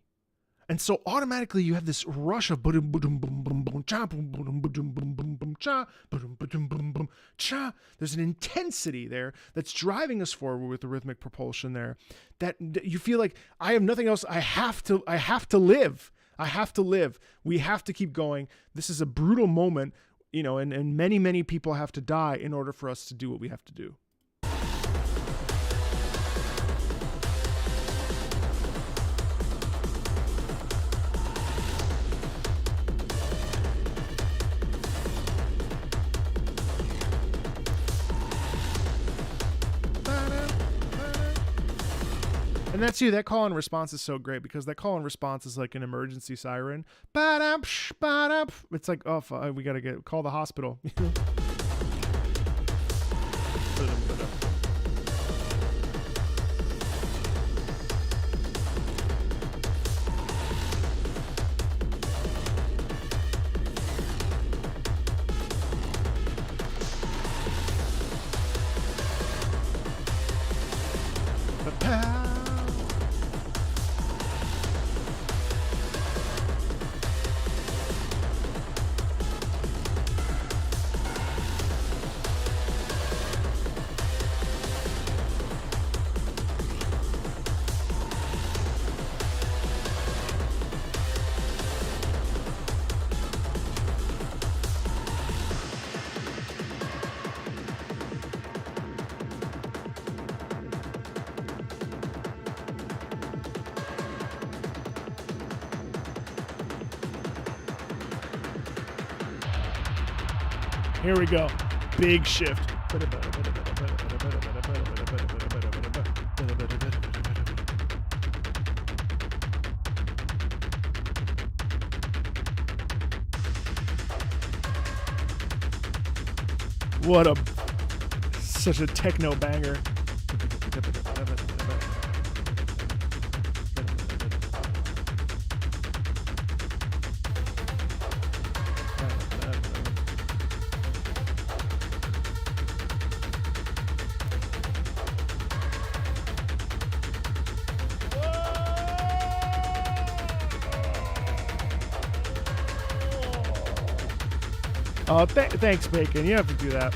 Speaker 1: And so automatically you have this rush of boom boom boom boom boom cha boom boom boom boom boom boom cha boom boom boom boom cha. There's an intensity there that's driving us forward with the rhythmic propulsion there, that you feel like I have nothing else. I have to live. I have to live. We have to keep going. This is a brutal moment, and many people have to die in order for us to do what we have to do. And that's you. That call and response is so great because that call and response is like an emergency siren. It's like, oh, we got to call the hospital. Here we go. Big shift. What a such a techno banger. Oh, thanks, Bacon. You have to do that.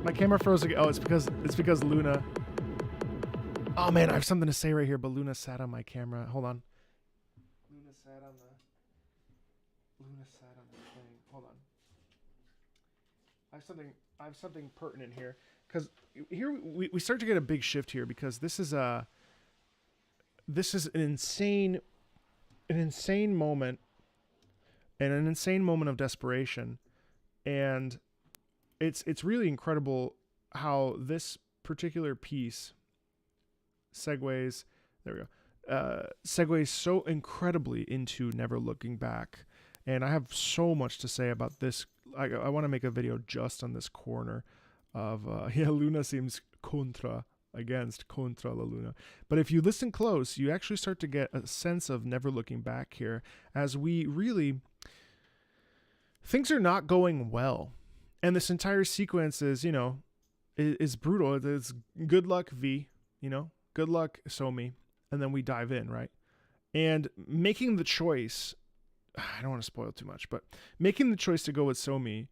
Speaker 1: My camera froze again. Oh, it's because Luna. Oh man, I have something to say right here, but Luna sat on my camera. Hold on. Luna sat on the thing. Hold on. I have something pertinent here, because here we start to get a big shift here, because this is an insane moment, and an insane moment of desperation, and it's really incredible how this particular piece segues so incredibly into Never Looking Back. And I have so much to say about this. I want to make a video just on this corner of Luna seems contra la Luna. But if you listen close, you actually start to get a sense of Never Looking Back here, as we really, things are not going well. And this entire sequence is, is brutal. It's good luck, V, good luck, Somi. And then we dive in, right? And making the choice, I don't want to spoil too much, but making the choice to go with Somi.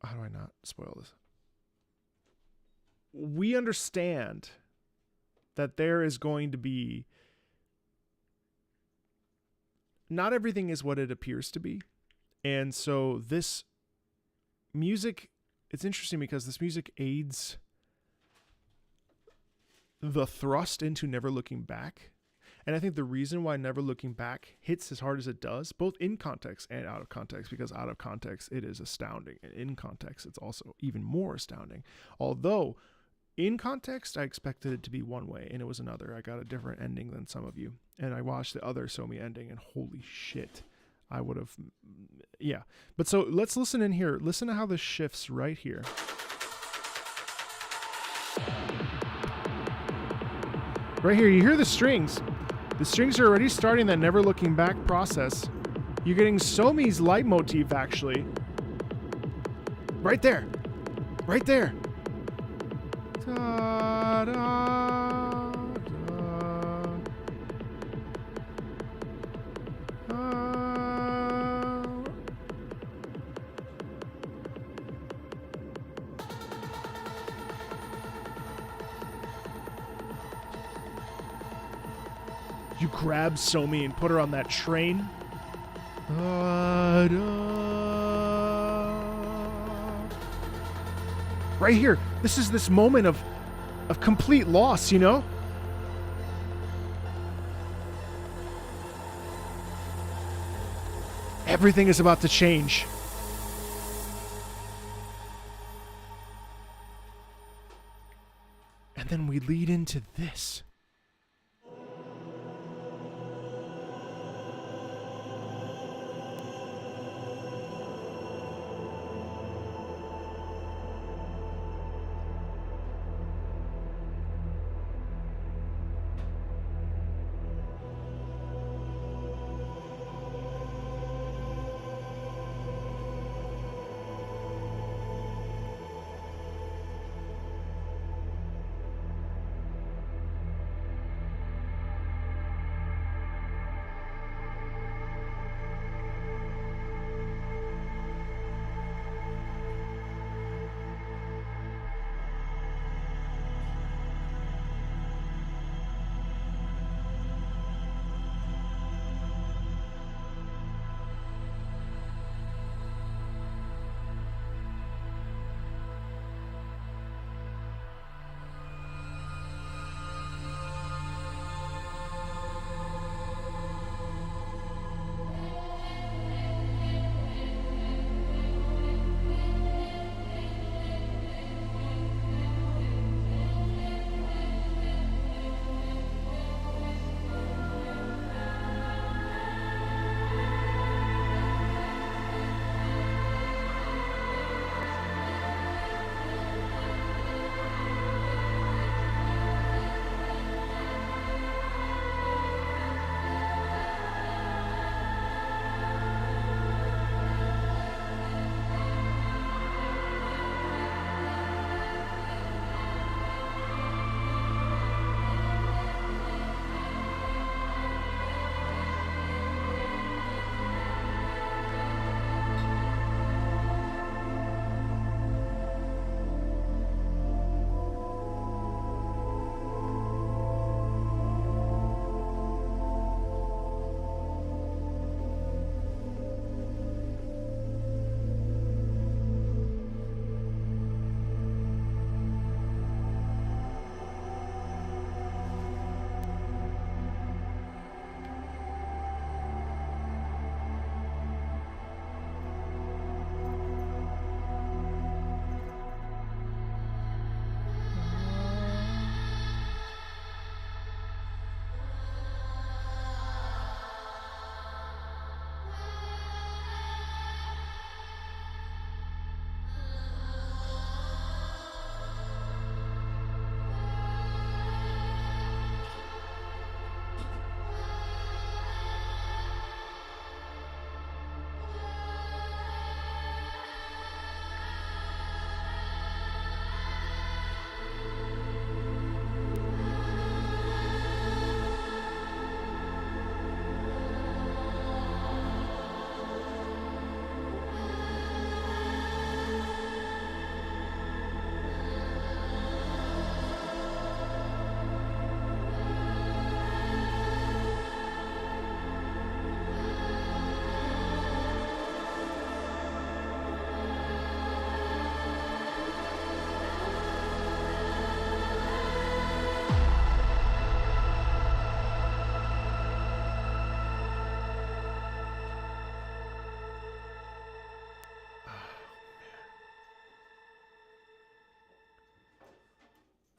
Speaker 1: How do I not spoil this? We understand that there is going to be, not everything is what it appears to be. And so this music, it's interesting because this music aids the thrust into Never Looking Back. And I think the reason why Never Looking Back hits as hard as it does, both in context and out of context, because out of context it is astounding, and in context it's also even more astounding. Although in context I expected it to be one way and it was another. I got a different ending than some of you, and I watched the other Somi ending, and holy shit, I would have, yeah. But so let's listen in here. Listen to how this shifts right here. Right here, you hear the strings. The strings are already starting that Never Looking Back process. You're getting Somi's leitmotif, actually. Right there. Right there. Da, da, da, da. You grab Somi and put her on that train. Right here. This is this moment of complete loss, Everything is about to change. And then we lead into this.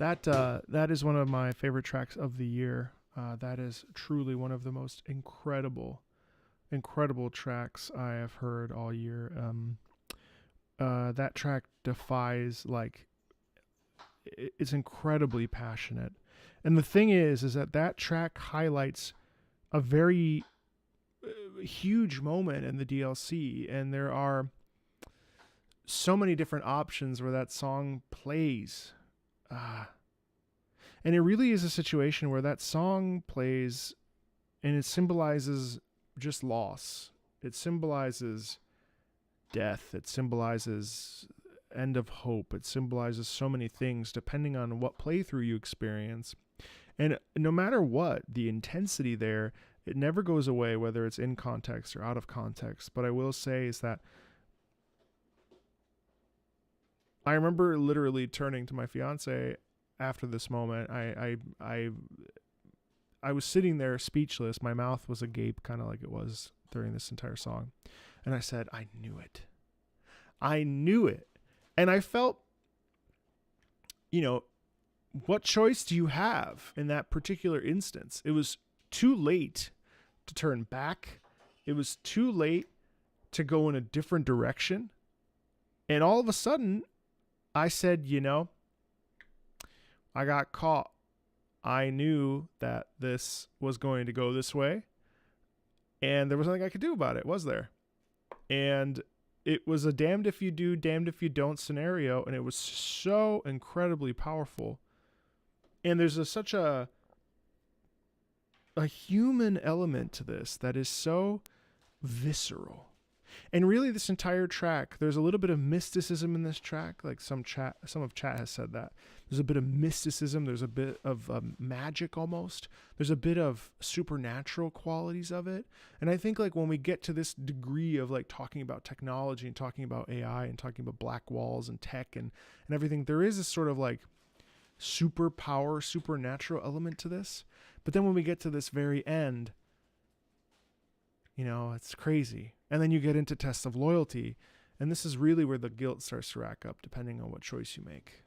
Speaker 1: that is one of my favorite tracks of the year. That is truly one of the most incredible tracks I have heard all year. That track defies, like, it's incredibly passionate. And the thing is that track highlights a very huge moment in the DLC, and there are so many different options where that song plays. And it really is a situation where that song plays and it symbolizes just loss. It symbolizes death. It symbolizes end of hope. It symbolizes so many things depending on what playthrough you experience. And no matter what, the intensity there, it never goes away, whether it's in context or out of context. But I will say is that I remember literally turning to my fiance after this moment. I was sitting there speechless. My mouth was agape, kind of like it was during this entire song. And I said, I knew it. I knew it. And I felt, what choice do you have in that particular instance? It was too late to turn back. It was too late to go in a different direction. And all of a sudden, I said, I got caught. I knew that this was going to go this way. And there was nothing I could do about it, was there? And it was a damned if you do, damned if you don't scenario. And it was so incredibly powerful. And there's such a human element to this that is so visceral. And really, this entire track, there's a little bit of mysticism in this track. Like some of chat has said that. There's a bit of mysticism. There's a bit of magic almost. There's a bit of supernatural qualities of it. And I think like when we get to this degree of like talking about technology and talking about AI and talking about black walls and tech and everything, there is this sort of like superpower, supernatural element to this. But then when we get to this very end, it's crazy. And then you get into tests of loyalty. And this is really where the guilt starts to rack up, depending on what choice you make.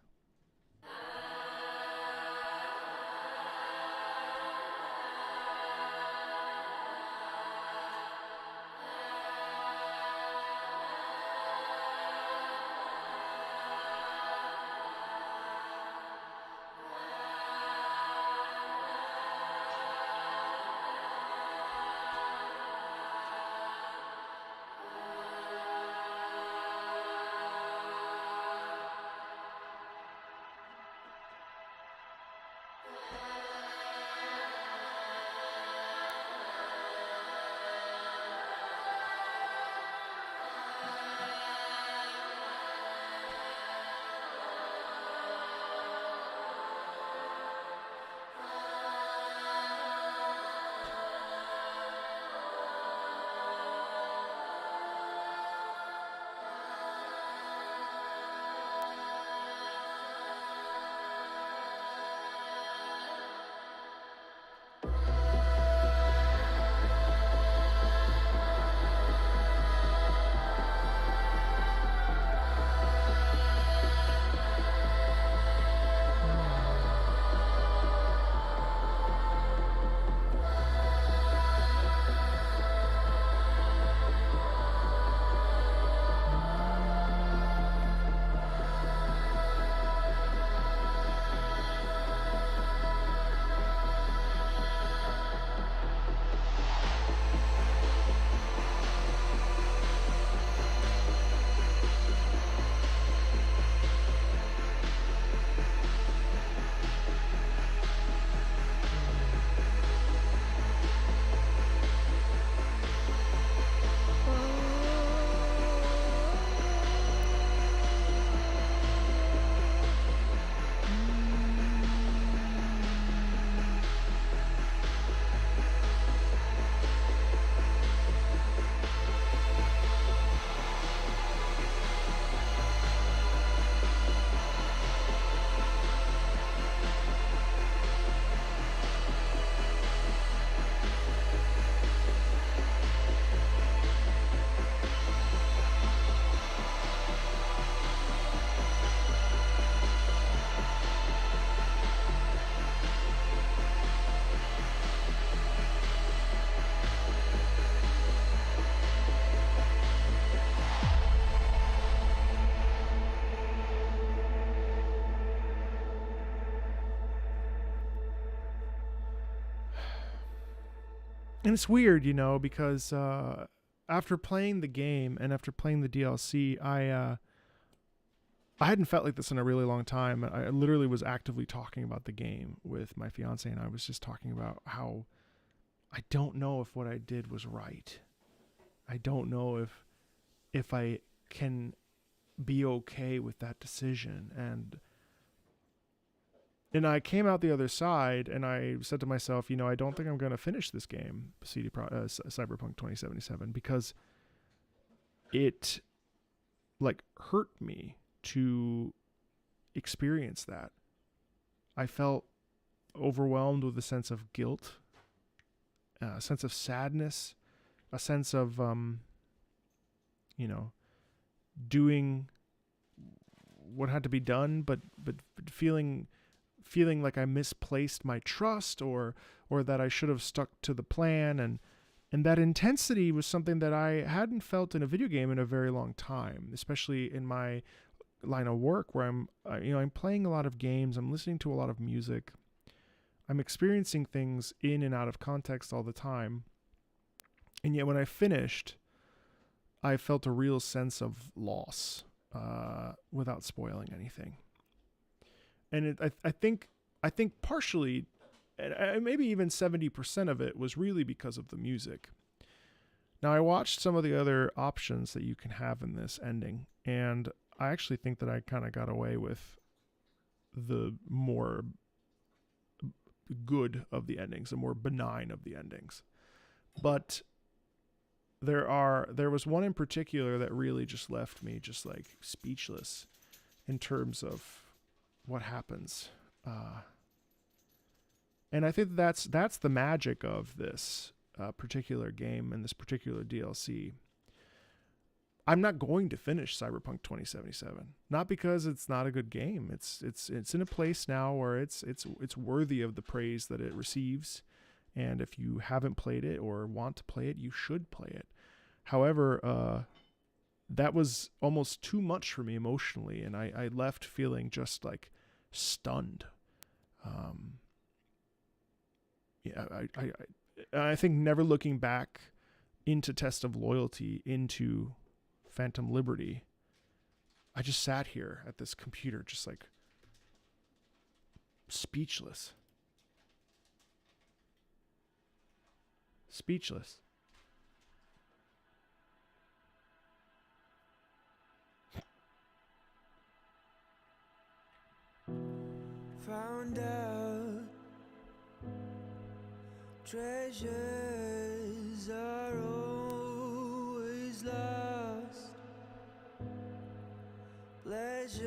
Speaker 1: And it's weird, because after playing the game and after playing the DLC, I hadn't felt like this in a really long time. I literally was actively talking about the game with my fiance, and I was just talking about how I don't know if what I did was right. I don't know if I can be okay with that decision. And I came out the other side, and I said to myself, I don't think I'm going to finish this game, Cyberpunk 2077, because it hurt me to experience that. I felt overwhelmed with a sense of guilt, a sense of sadness, a sense of, doing what had to be done, but feeling like I misplaced my trust or that I should have stuck to the plan. And that intensity was something that I hadn't felt in a video game in a very long time, especially in my line of work where I'm playing a lot of games. I'm listening to a lot of music. I'm experiencing things in and out of context all the time. And yet when I finished, I felt a real sense of loss, without spoiling anything. And I think partially, and maybe even 70% of it was really because of the music. Now, I watched some of the other options that you can have in this ending, and I actually think that I kind of got away with the more good of the endings, the more benign of the endings. But there was one in particular that really just left me just speechless in terms of what happens. And I think that's the magic of this particular game and this particular DLC. I'm not going to finish Cyberpunk 2077, not because it's not a good game. It's in a place now where it's worthy of the praise that it receives. And if you haven't played it or want to play it, you should play it. However, that was almost too much for me emotionally, and I left feeling just stunned. I think never looking back into Test of Loyalty, into Phantom Liberty, I just sat here at this computer just speechless.
Speaker 2: Found out treasures are always lost, pleasures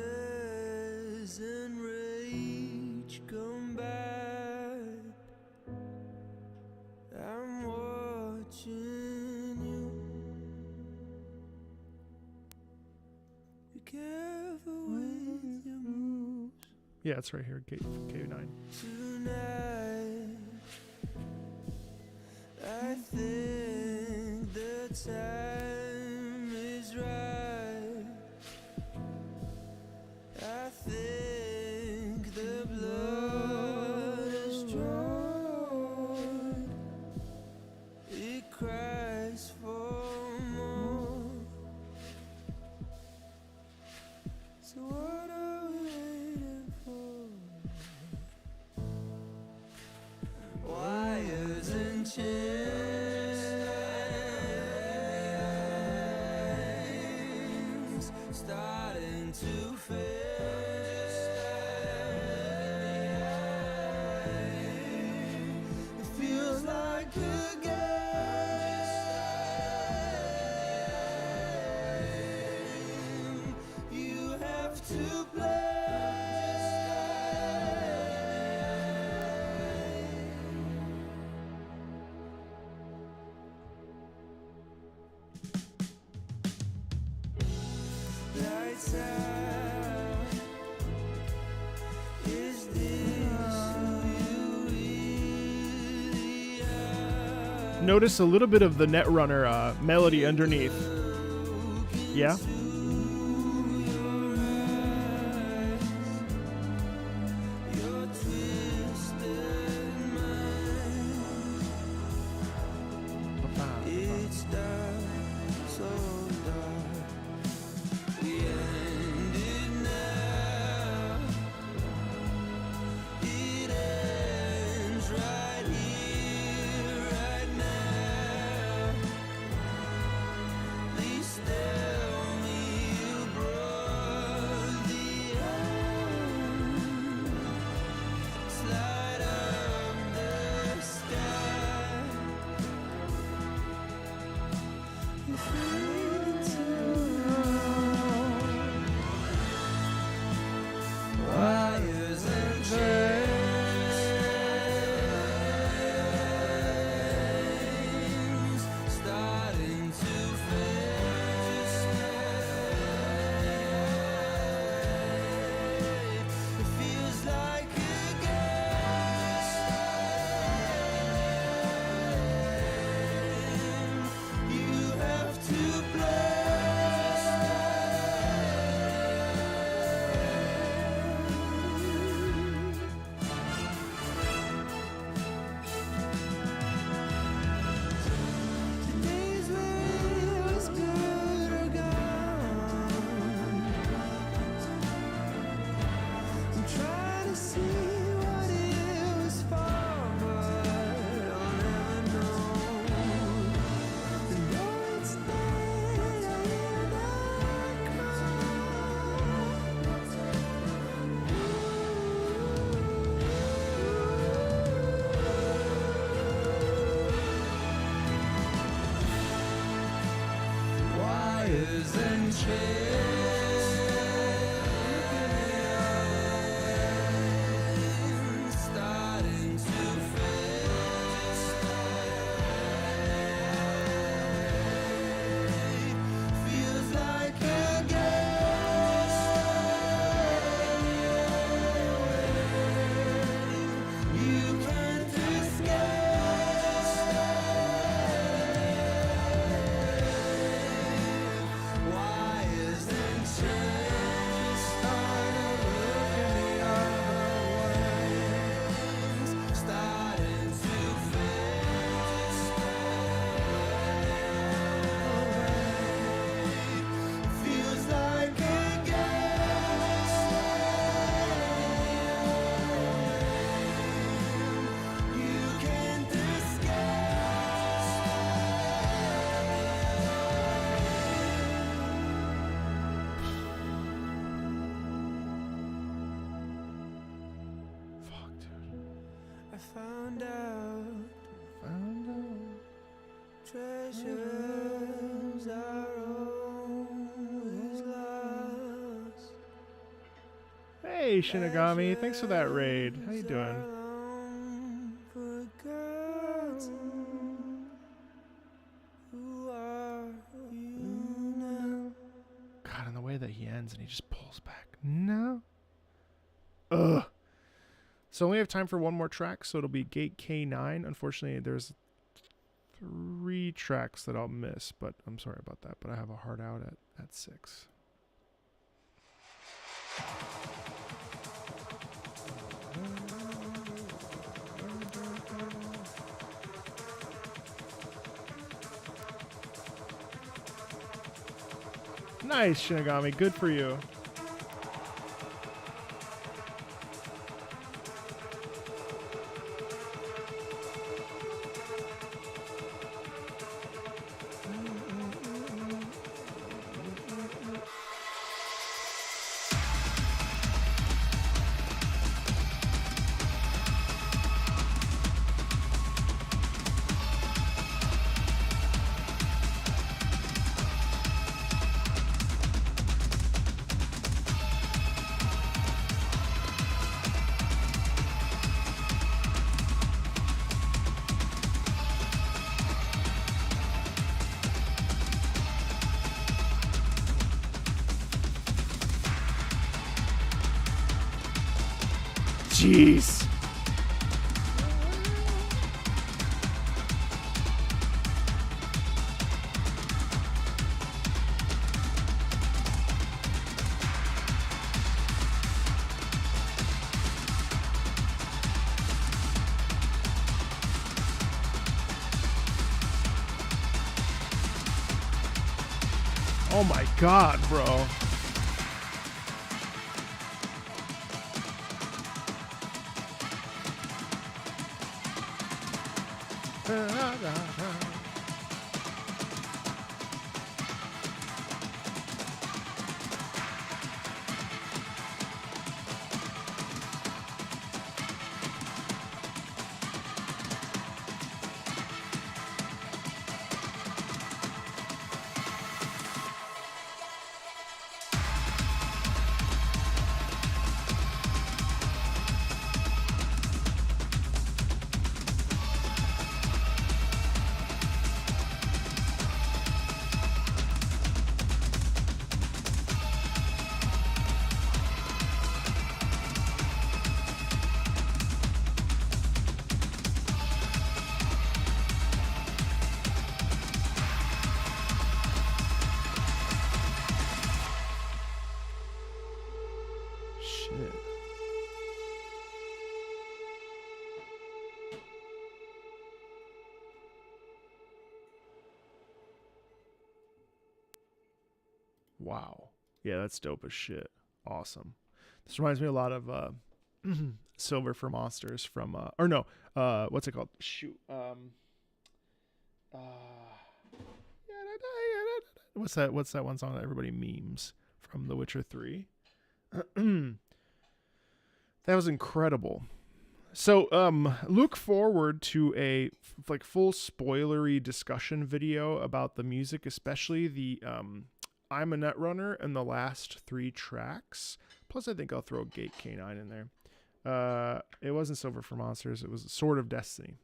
Speaker 2: and rage come back. I'm watching you. Be careful with your moves.
Speaker 1: Yeah, it's right here, K9.
Speaker 2: Tonight, I think the time is right. I think the blood is drawn. It cries for more. So what are we waiting for? Wires and chains starting to fade. It feels like a game you have to play. Lights out. Is this who you really are?
Speaker 1: Notice a little bit of the Netrunner melody underneath. Yeah?
Speaker 2: Your twisted mind Found out treasures are always lost.
Speaker 1: Hey, Shinigami, thanks for that raid. How you doing? God, and the way that he ends and he just pulls back. No. Ugh. So we have time for one more track, so it'll be Gate K9. Unfortunately, there's 3 tracks that I'll miss, but I'm sorry about that. But I have a hard out at 6. Nice, Shinigami. Good for you. Jeez. Oh my God, bro. Wow. Yeah, that's dope as shit. Awesome. This reminds me a lot of Silver for Monsters from what's it called? Shoot. What's that one song that everybody memes from The Witcher 3? That was incredible. So look forward to a full spoilery discussion video about the music, especially the I'm a Netrunner and the last 3 tracks. Plus, I think I'll throw Gate K9 in there. It wasn't Silver for Monsters. It was Sword of Destiny.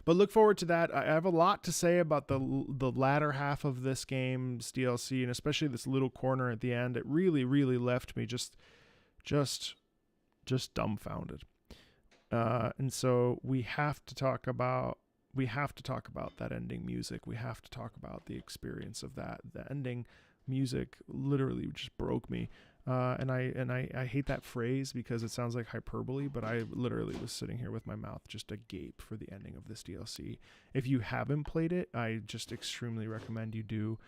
Speaker 1: But look forward to that. I have a lot to say about the latter half of this game's DLC, and especially this little corner at the end. It really, really left me just dumbfounded. And so we have to talk about that ending music. We have to talk about the experience of that. The ending music literally just broke me. And I hate that phrase because it sounds like hyperbole, but I literally was sitting here with my mouth just agape for the ending of this DLC. If you haven't played it, I just extremely recommend you do.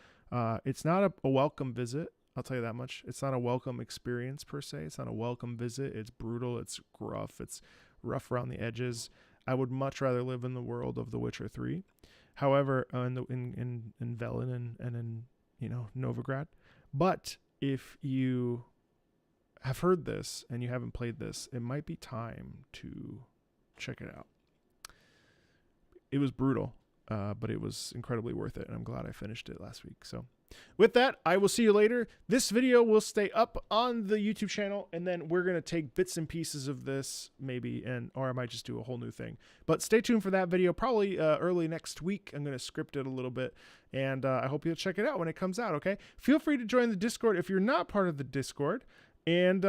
Speaker 1: It's not a welcome visit. I'll tell you that much. It's not a welcome experience per se. It's not a welcome visit. It's brutal. It's gruff. It's rough around the edges. I would much rather live in the world of The Witcher 3. However, in Velen and in Novigrad. But if you have heard this and you haven't played this, it might be time to check it out. It was brutal, but it was incredibly worth it, and I'm glad I finished it last week. So with that, I will see you later. This video will stay up on the YouTube channel, and then we're going to take bits and pieces of this maybe, or I might just do a whole new thing. But stay tuned for that video, probably early next week. I'm going to script it a little bit, and I hope you'll check it out when it comes out, okay? Feel free to join the Discord if you're not part of the Discord. And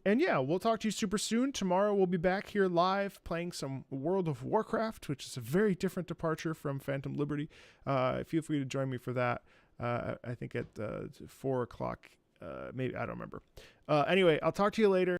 Speaker 1: yeah, we'll talk to you super soon. Tomorrow we'll be back here live playing some World of Warcraft, which is a very different departure from Phantom Liberty. Feel free to join me for that. I think at 4 o'clock, maybe, I don't remember. Anyway, I'll talk to you later.